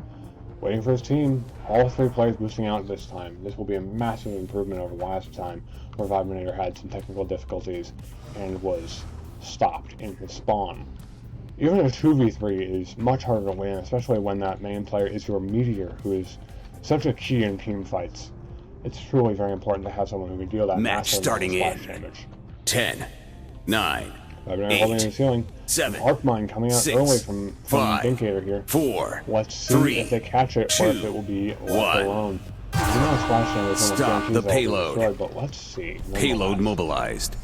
waiting for his team. All 3 players boosting out this time. This will be a massive improvement over last time, where Vibrator had some technical difficulties and was stopped in his spawn. Even a 2v3 is much harder to win, especially when that main player is your meteor, who is such a key in team fights. It's truly very important to have someone who can deal that match massive starting splash in damage. 10, 9, Vibrator 8, holding the ceiling. 7, Arc Mine coming out 6, early from 5, Dinkator here. 4, Let's see 3, if they catch it 2, or if it will be left 1. alone. You know, splash damage almost Stop guarantees the they'll be payload. destroyed, but let's see. Payload mobilized.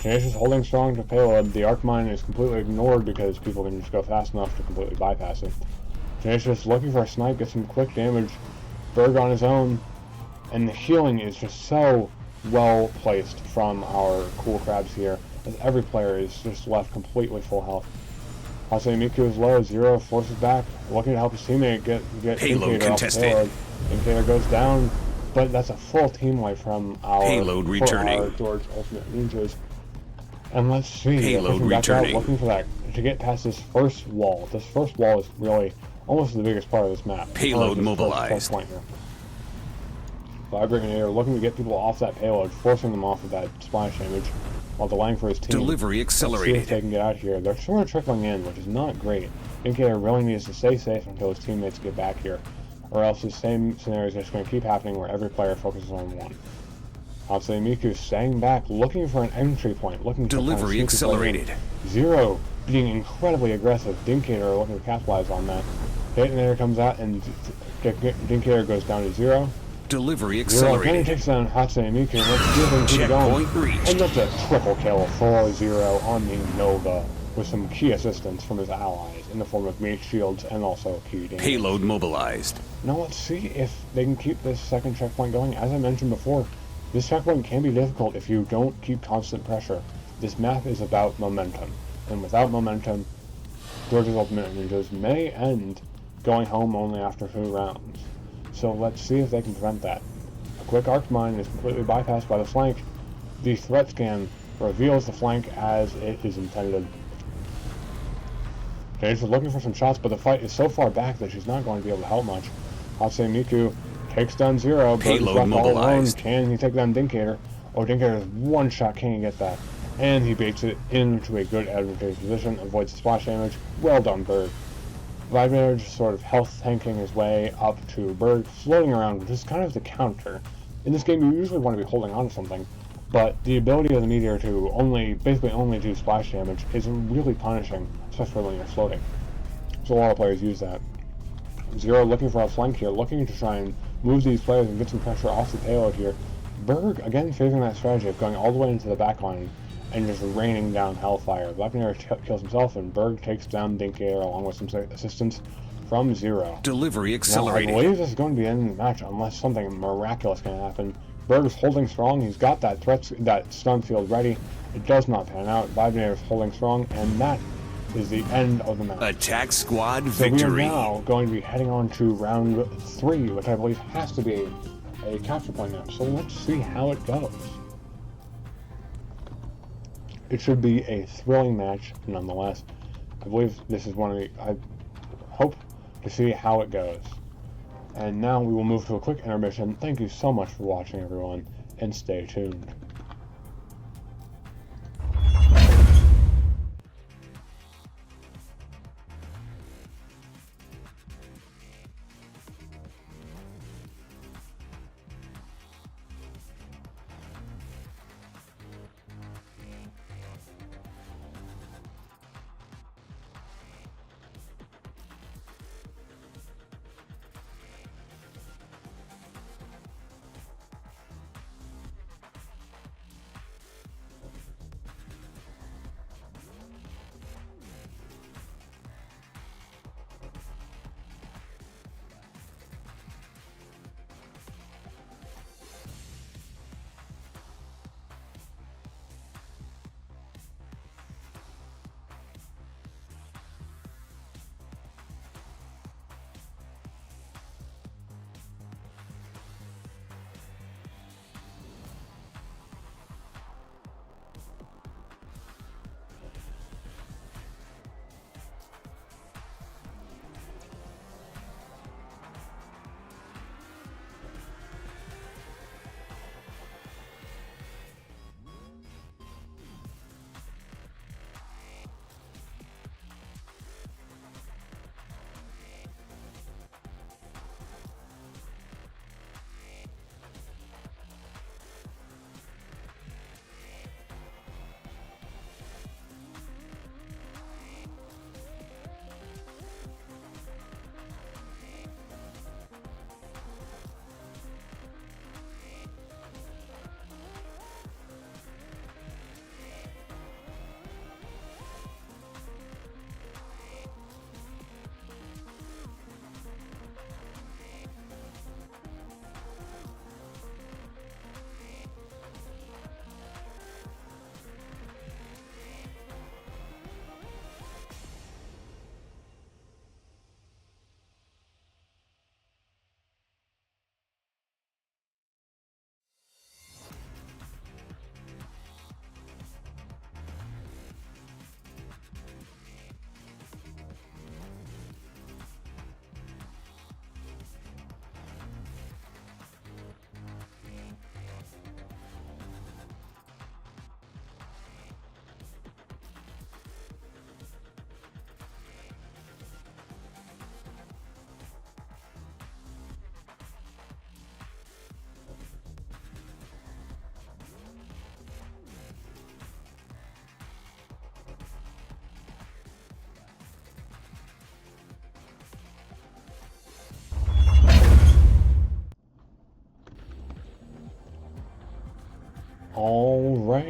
Tenacious holding strong to payload. The Arc Mine is completely ignored because people can just go fast enough to completely bypass it. Tenacious looking for a snipe, gets some quick damage. Berg on his own. And the healing is just so well placed from our cool crabs here, as every player is just left completely full health. Hatsune Miku is low, Zero forces back, looking to help his teammate get Payload Dinkator off the payload. Dinkator goes down, but that's a full team wipe from our Payload returning. Our George Ultimate Ninjas. And let's see, Payload back returning. out, looking for that to get past this first wall. This first wall is really almost the biggest part of this map. Payload This mobilized. point here. Vibrator looking to get people off that payload, forcing them off of that splash damage, while delaying for his team. Delivery Let's see accelerated. if they can get out here. They're sort of trickling in, which is not great. Dinkator really needs to stay safe until his teammates get back here, or else the same scenario is just going to keep happening where every player focuses on one. Hatsune Miku staying back, looking for an entry point, looking to Delivery accelerated. Zero being incredibly aggressive. Dinkator looking to capitalize on that. Detonator comes out and Dinkator goes down to Zero. Delivery Zero again accelerated. takes down Hatsune Miku. Let's give him keep it going. Checkpoint reached. And that's a triple kill for Zero on the Nova, with some key assistance from his allies in the form of Mach shields and also key damage. Payload mobilized. Now let's see if they can keep this second checkpoint going. As I mentioned before, this checkpoint can be difficult if you don't keep constant pressure. This map is about momentum, and without momentum, George's Ultimate Ninjas may end going home only after 2 rounds. So let's see if they can prevent that. A quick arc mine is completely bypassed by the flank. The threat scan reveals the flank as it is intended. Jade is looking for some shots, but the fight is so far back that she's not going to be able to help much. Hatsune Miku takes down Zero, but Payload left all alone. mobilized. Can he take down Dinkator? Oh, Dinkator is one shot. Can he get that? And he baits it into a good advantageous position, avoids the splash damage. Well done, Berg. Vibrator just sort of health tanking his way up to Berg, floating around, which is kind of the counter. In this game, you usually want to be holding on to something, but the ability of the meteor to basically only do splash damage is really punishing, especially when you're floating. So a lot of players use that. Zero looking for a flank here, looking to try and move these players and get some pressure off the payload here. Berg, again, favoring that strategy of going all the way into the back line and just raining down hellfire. Vibrator kills himself, and Berg takes down Dinkator along with some assistance from Zero. Delivery accelerated. Now, I believe this is going to be the end of the match unless something miraculous can happen. Berg is holding strong. He's got that stun field ready. It does not pan out. Vibrator is holding strong, and that is the end of the match. Attack squad So victory. we are now going to be heading on to round 3, which I believe has to be a capture point now. So let's see how it goes. It should be a thrilling match, nonetheless. I believe this is one of the... I hope to see how it goes. And now we will move to a quick intermission. Thank you so much for watching, everyone, and stay tuned.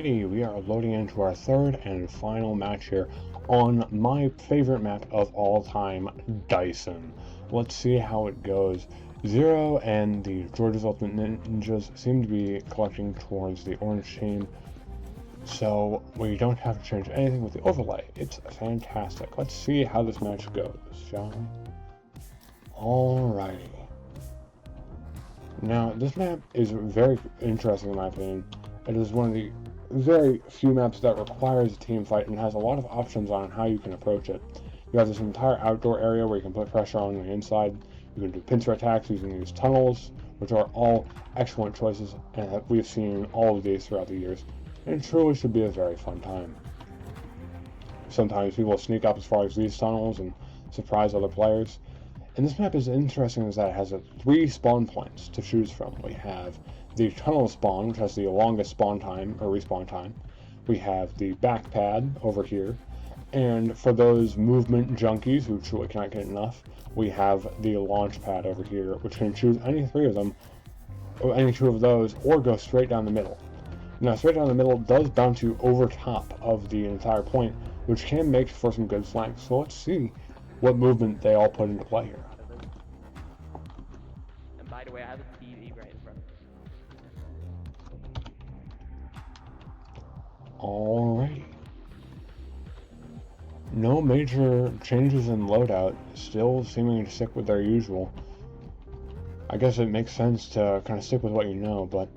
Alrighty, we are loading into our third and final match here on my favorite map of all time, Dyson. Let's see how it goes. Zero and the George's Ultimate Ninjas seem to be collecting towards the orange team, so we don't have to change anything with the overlay. It's fantastic. Let's see how this match goes, shall we? Alrighty. Now, this map is very interesting in my opinion. It is one of the very few maps that requires a team fight and has a lot of options on how you can approach it. You have this entire outdoor area where you can put pressure on the inside. You can do pincer attacks using these tunnels, which are all excellent choices, and we've seen all of these throughout the years. And it truly should be a very fun time. Sometimes people sneak up as far as these tunnels and surprise other players. And this map is interesting as that it has 3 spawn points to choose from. We have the tunnel spawn, which has the longest spawn time, or respawn time. We have the back pad over here. And for those movement junkies who truly cannot get enough, we have the launch pad over here, which can choose any 3 of them, or any 2 of those, or go straight down the middle. Now, straight down the middle does bounce you over top of the entire point, which can make for some good flanks. So let's see what movement they all put into play here. And by the way, I have a TV right in front of me. Alrighty. No major changes in loadout, still seeming to stick with their usual. I guess it makes sense to kind of stick with what you know, but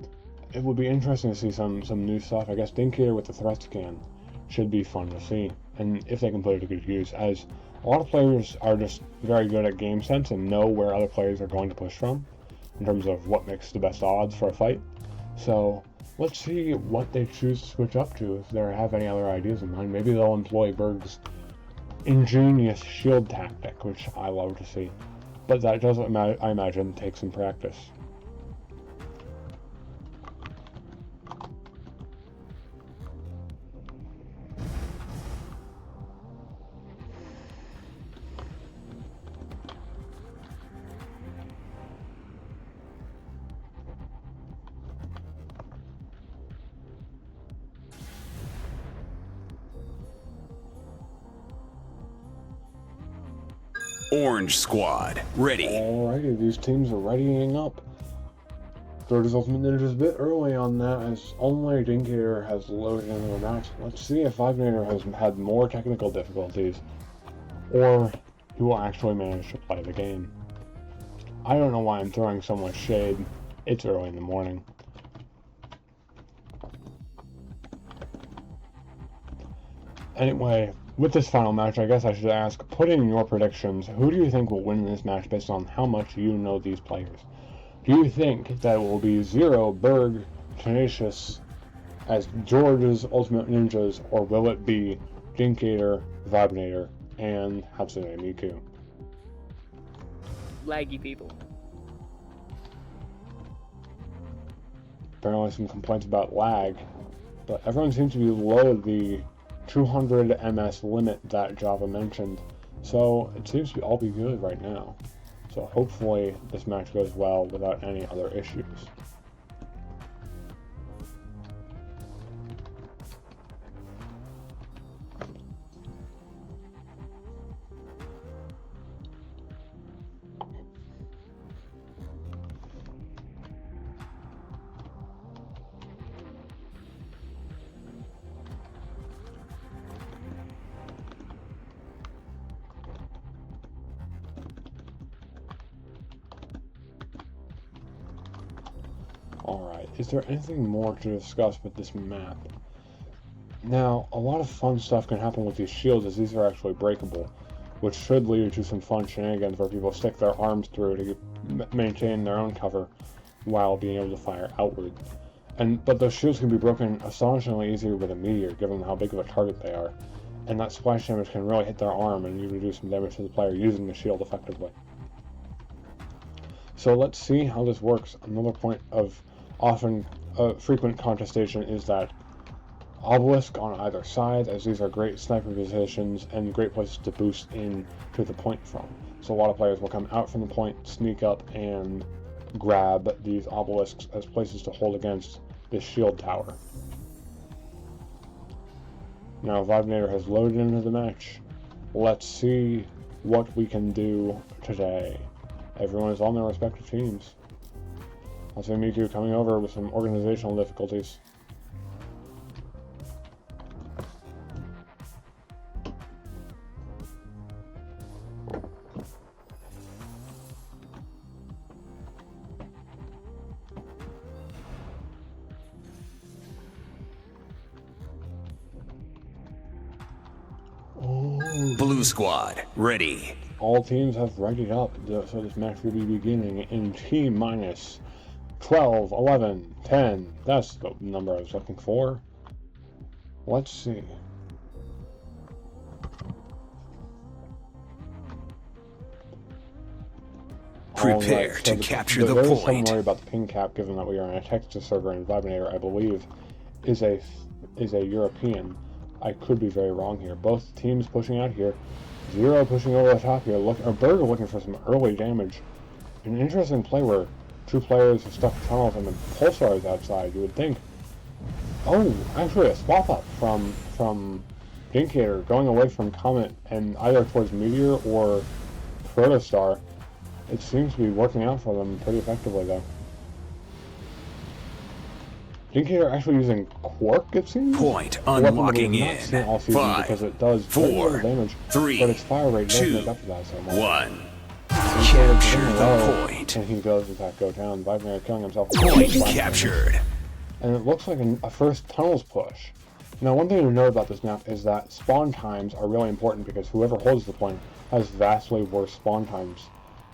it would be interesting to see some new stuff. I guess Dinkator with the threat scan should be fun to see, and if they can put it to good use, as a lot of players are just very good at game sense and know where other players are going to push from in terms of what makes the best odds for a fight. So let's see what they choose to switch up to if they have any other ideas in mind. Maybe they'll employ Berg's ingenious shield tactic, which I love to see, but that does, I imagine, take some practice. Orange Squad, ready. Alrighty, these teams are readying up. George's Ultimate Ninja is a bit early on that, as only Dinkator has loaded into the match. Let's see if Vibnator has had more technical difficulties, or he will actually manage to play the game. I don't know why I'm throwing so much shade. It's early in the morning. Anyway, with this final match, I guess I should ask, put in your predictions. Who do you think will win this match based on how much you know these players? Do you think that it will be Zero, Berg, Tenacious as George's Ultimate Ninjas, or will it be Dinkator, Vibnator, and Hatsune Miku? Laggy people. Apparently some complaints about lag, but everyone seems to be below the 200 ms limit that Java mentioned, so it seems to all be good right now. So hopefully this match goes well without any other issues. Alright, is there anything more to discuss with this map? Now, a lot of fun stuff can happen with these shields as these are actually breakable, which should lead to some fun shenanigans where people stick their arms through to maintain their own cover while being able to fire outward. But those shields can be broken astonishingly easily with a meteor, given how big of a target they are, and that splash damage can really hit their arm and even do some damage to the player using the shield effectively. So let's see how this works. Another point of frequent contestation is that obelisk on either side, as these are great sniper positions and great places to boost in to the point from. So a lot of players will come out from the point, sneak up, and grab these obelisks as places to hold against this shield tower. Now Vibnator has loaded into the match. Let's see what we can do today. Everyone is on their respective teams. I'll say Miku coming over with some organizational difficulties. Blue squad, ready. All teams have readied up, so this match will be beginning in T minus 12, 11, 10. That's the number I was looking for. Let's see. Prepare to capture the point. There is some point. worry about the ping cap, given that we are on a Texas server, and Vibnator, I believe, is a European. I could be very wrong here. Both teams pushing out here. Zero pushing over the top here. Berger looking for some early damage. An interesting play where two players are stuck in tunnels and the Pulsar is outside. You would think. Oh, actually a swap up from Dinkator going away from Comet and either towards Meteor or Protostar. It seems to be working out for them pretty effectively though. Dinkator actually using Quark, it seems? Point unlocking in. 5, because it does 4, damage, 3, but its fire rate doesn't 2, make up for that so much. 1. Capture the point. And he does in fact go down. Vibnator killing himself. Point captured. And it looks like a first tunnels push. Now one thing to note about this map is that spawn times are really important because whoever holds the point has vastly worse spawn times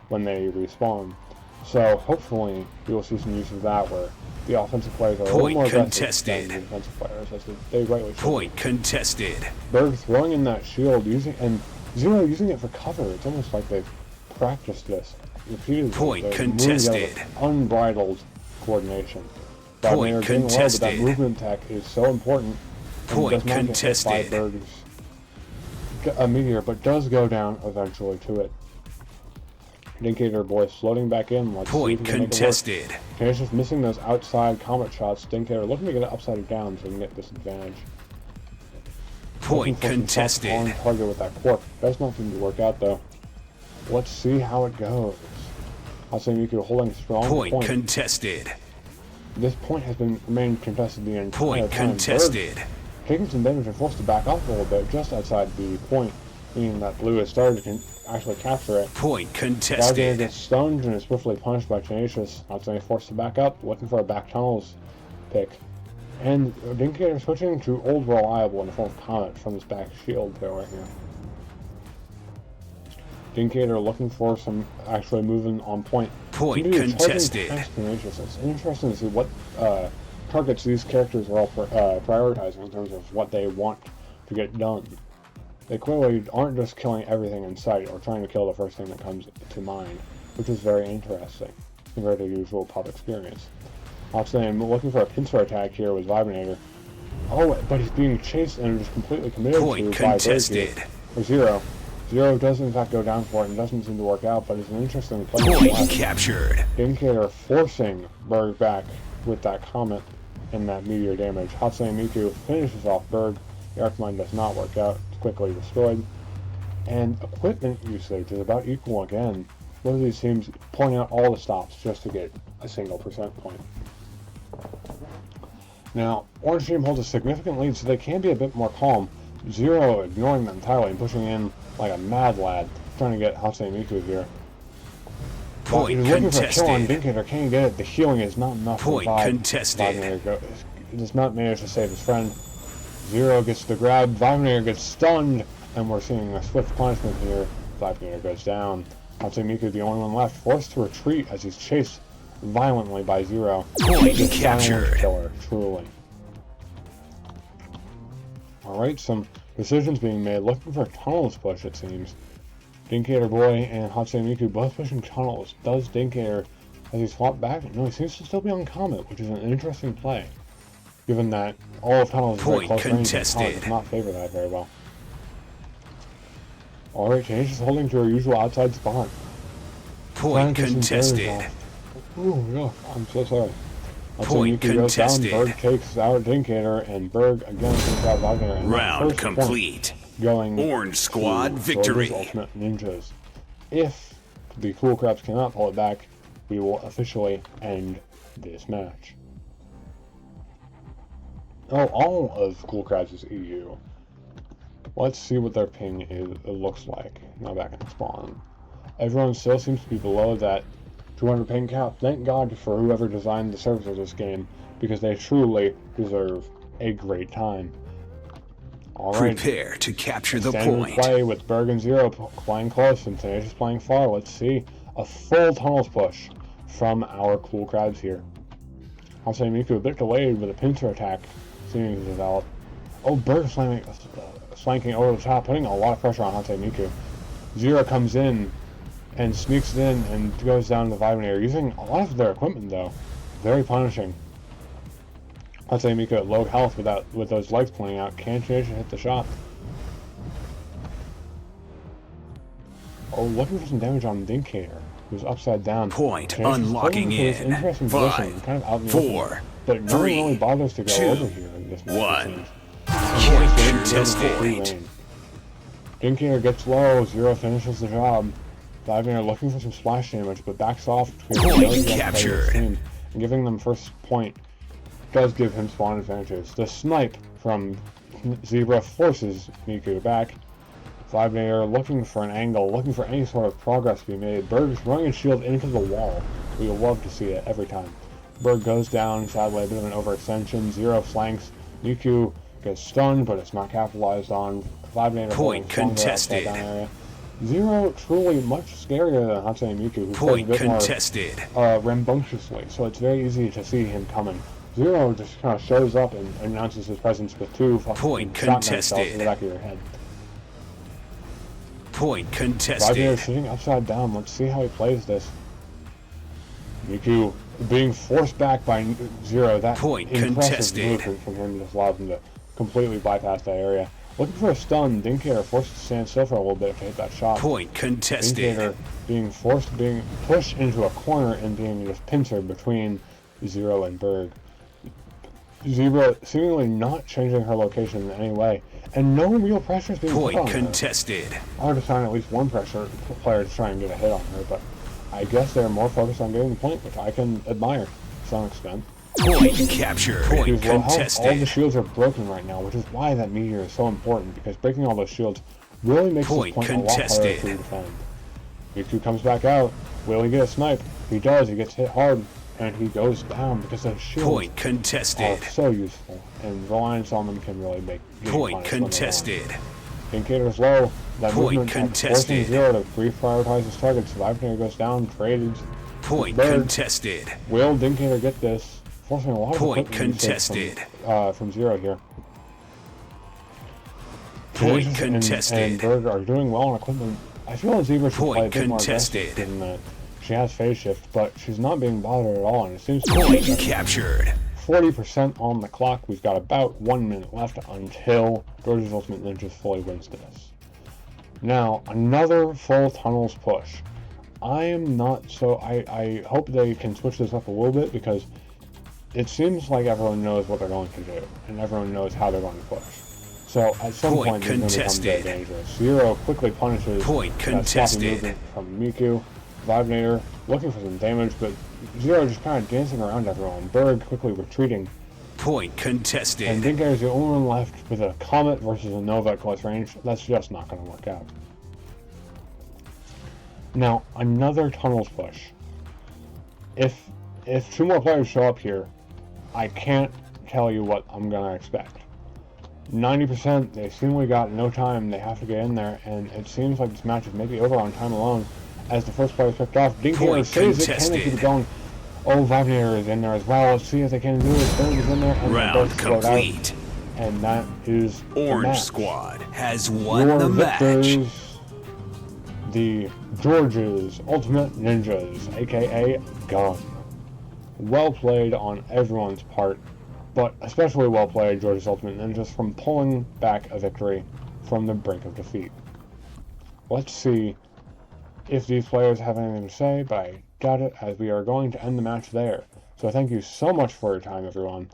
when they respawn. So hopefully we will see some use of that where the offensive players are a little more aggressive than the defensive players, as they rightly should. Point contested. Berg throwing in that shield, and Zero using it for cover. It's almost like they've practiced this repeatedly. Point contested. Unbridled coordination. Point contested. But that movement tech is so important. Point contested. By Berg's Meteor, but does go down eventually to it. Dinkator boy floating back in. Let's point contested. Tenacious missing those outside comet shots. Dinkator looking to get it upside down so he can get this advantage. Point contested. On target with that Quark. Does not seem to work out though. Let's see how it goes. I'll say Miku holding strong. Point contested. This point has been remained contested the entire point time. Contested. Berg, taking some damage and forced to back up a little bit just outside the point, meaning that Blue has started to actually capture it. Point contested. Valgator gets stunned and is swiftly punished by Tenacious. Outside forced to back up, looking for a back tunnels pick. And Dinkator switching to Old Reliable in the form of Comet from his back shield thrower here. Dinkator looking for some actually moving on point. Point contested. It's interesting to see what targets these characters are all prioritizing in terms of what they want to get done. They clearly aren't just killing everything in sight or trying to kill the first thing that comes to mind, which is very interesting compared to the usual pub experience. Actually, I'm looking for a pincer attack here with Vibnator. Oh, but he's being chased and just completely committed point to contested. By Zero. Zero does in fact go down for it and doesn't seem to work out, but it's an interesting play. Point captured. Dinkator forcing Berg back with that Comet and that Meteor damage. Hatsune Miku finishes off Berg. The Arcmine does not work out. It's quickly destroyed. And equipment usage is about equal again. Both of these teams pulling out all the stops just to get a single percent point. Now, Orange team holds a significant lead, so they can be a bit more calm. Zero ignoring them entirely and pushing in like a mad lad, trying to get Hatsune Miku here. Point he's looking contested. For a kill on Dinkator, can't get it. The healing is not enough. Point contested. He does not manage to save his friend. Zero gets the grab. Vibnator gets stunned, and we're seeing a swift punishment here. Vibnator goes down. Hatsune Miku, the only one left, forced to retreat as he's chased violently by Zero. Point captured. Killer, truly. Alright, some decisions being made. Looking for a tunnels push, it seems. Dinkator boy and Hatsune Miku both pushing tunnels. Does Dinkator, as he's swapped back? No, he seems to still be on Comet, which is an interesting play. Given that all of tunnels is very close range, and Comet does not favor that very well. Alright, Tenacious holding to her usual outside spot. Point contested. Oh, yeah, I'm so sorry. Point contested. Berg takes out Dinkator, and Berg again takes out Wagner. Round complete. Going Orange Squad victory. Ultimate Ninjas. If the Cool Craps cannot pull it back, we will officially end this match. Oh, all of Cool Craps is EU. Let's see what their ping it looks like. Now back in the spawn. Everyone still seems to be below that 200 ping cap. Thank God for whoever designed the servers of this game, because they truly deserve a great time. Alright. Prepare to capture the Standing point. Play with Berg and Zero playing close and Tenacious playing far. Let's see a full tunnels push from our Cool Crabs here. Hatsune Miku a bit delayed with a pincer attack seeming to develop. Oh, Berg flanking over the top, putting a lot of pressure on Hatsune Miku. Zero comes in and sneaks in and goes down to the Vibinator, using a lot of their equipment though. Very punishing. Hatsune Miku at low health with those legs pointing out. Can Tenacious hit the shot? Oh, looking for some damage on Dinkator, who's upside down. Point Tenacious unlocking in. Interesting 5, position, kind of out in the 4, open, but no one really bothers to go 2, over here in this match. 1. Point contested. Dinkator gets low, Zero finishes the job. Vibinator looking for some splash damage, but backs off Point captured. And giving them first point does give him spawn advantages. The snipe from Zebra forces Miku back. Vibinator looking for an angle, looking for any sort of progress to be made. Berg's running his shield into the wall. We love to see it every time. Berg goes down, sadly a bit of an overextension. Zero flanks. Miku gets stunned, but it's not capitalized on. Vibinator point contested. Zero truly much scarier than Hatsune Miku, who point plays a bit contested. more rambunctiously, so it's very easy to see him coming. Zero just kind of shows up and announces his presence with two point shotgun contested. cells in the back of your head. Point contested. Vibinator sitting upside down. Let's see how he plays this. Miku being forced back by Zero. That point impressive contested. movement from him just allows him to completely bypass that area. Looking for a stun, Dinkator forced to stand still for a little bit to hit that shot. Point contested. Dinkator being pushed into a corner and being just pincered between Zero and Berg. Zebra seemingly not changing her location in any way, and no real pressure is being put on her. Point contested. Hard to find at least one pressure player to try and get a hit on her, but I guess they're more focused on getting the point, which I can admire to some extent. Point capture. Point contested. All the shields are broken right now, which is why that meteor is so important, because breaking all those shields really makes this point a lot harder to defend. Miku comes back out. Will he get a snipe? He does. He gets hit hard, and he goes down because those shields point contested. are so useful, and reliance on them can really make point contested. Dinkator's low. That point movement contested. Forcing Zero to reprioritize his targets. Vibinator goes down, traded. Point contested. Will Dinkator get this? Forcing a lot of point contested from Zero here. Point contested. And Berg are doing well on equipment. I feel like Zebra should play a bit more contested. given that she has phase shift, but she's not being bothered at all, and it seems to point captured. 40% on the clock. We've got about 1 minute left until George's Ultimate Ninjas fully wins this. Now, another full tunnels push. I am not so... I hope they can switch this up a little bit, because it seems like everyone knows what they're going to do, and everyone knows how they're going to push. So at some point, they're going to become very dangerous. Zero quickly punishes that sloppy movement from Miku. Vibinator looking for some damage, but Zero just kind of dancing around everyone. Berg quickly retreating. Point contested. And Dinkator's the only one left with a Comet versus a Nova at close range. That's just not going to work out. Now, another tunnels push. If two more players show up here, I can't tell you what I'm going to expect. 90%, they seemingly got no time. They have to get in there, and it seems like this match is maybe over on time alone. As the first player is picked off, Dinkator saves it. Can they keep it going? Oh, Vibinator is in there as well. Let's see if they can do it. Berg is in there, and round complete. Out. And that is Orange Squad has won the match. The George's Ultimate Ninjas, aka Gun. Well played on everyone's part, but especially well played George's Ultimate Ninjas from pulling back a victory from the brink of defeat. Let's see if these players have anything to say, but I doubt it, as we are going to end the match there. So thank you so much for your time, everyone.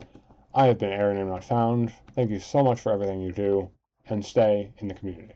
I have been Aaron and Not Found. Thank you so much for everything you do, and stay in the community.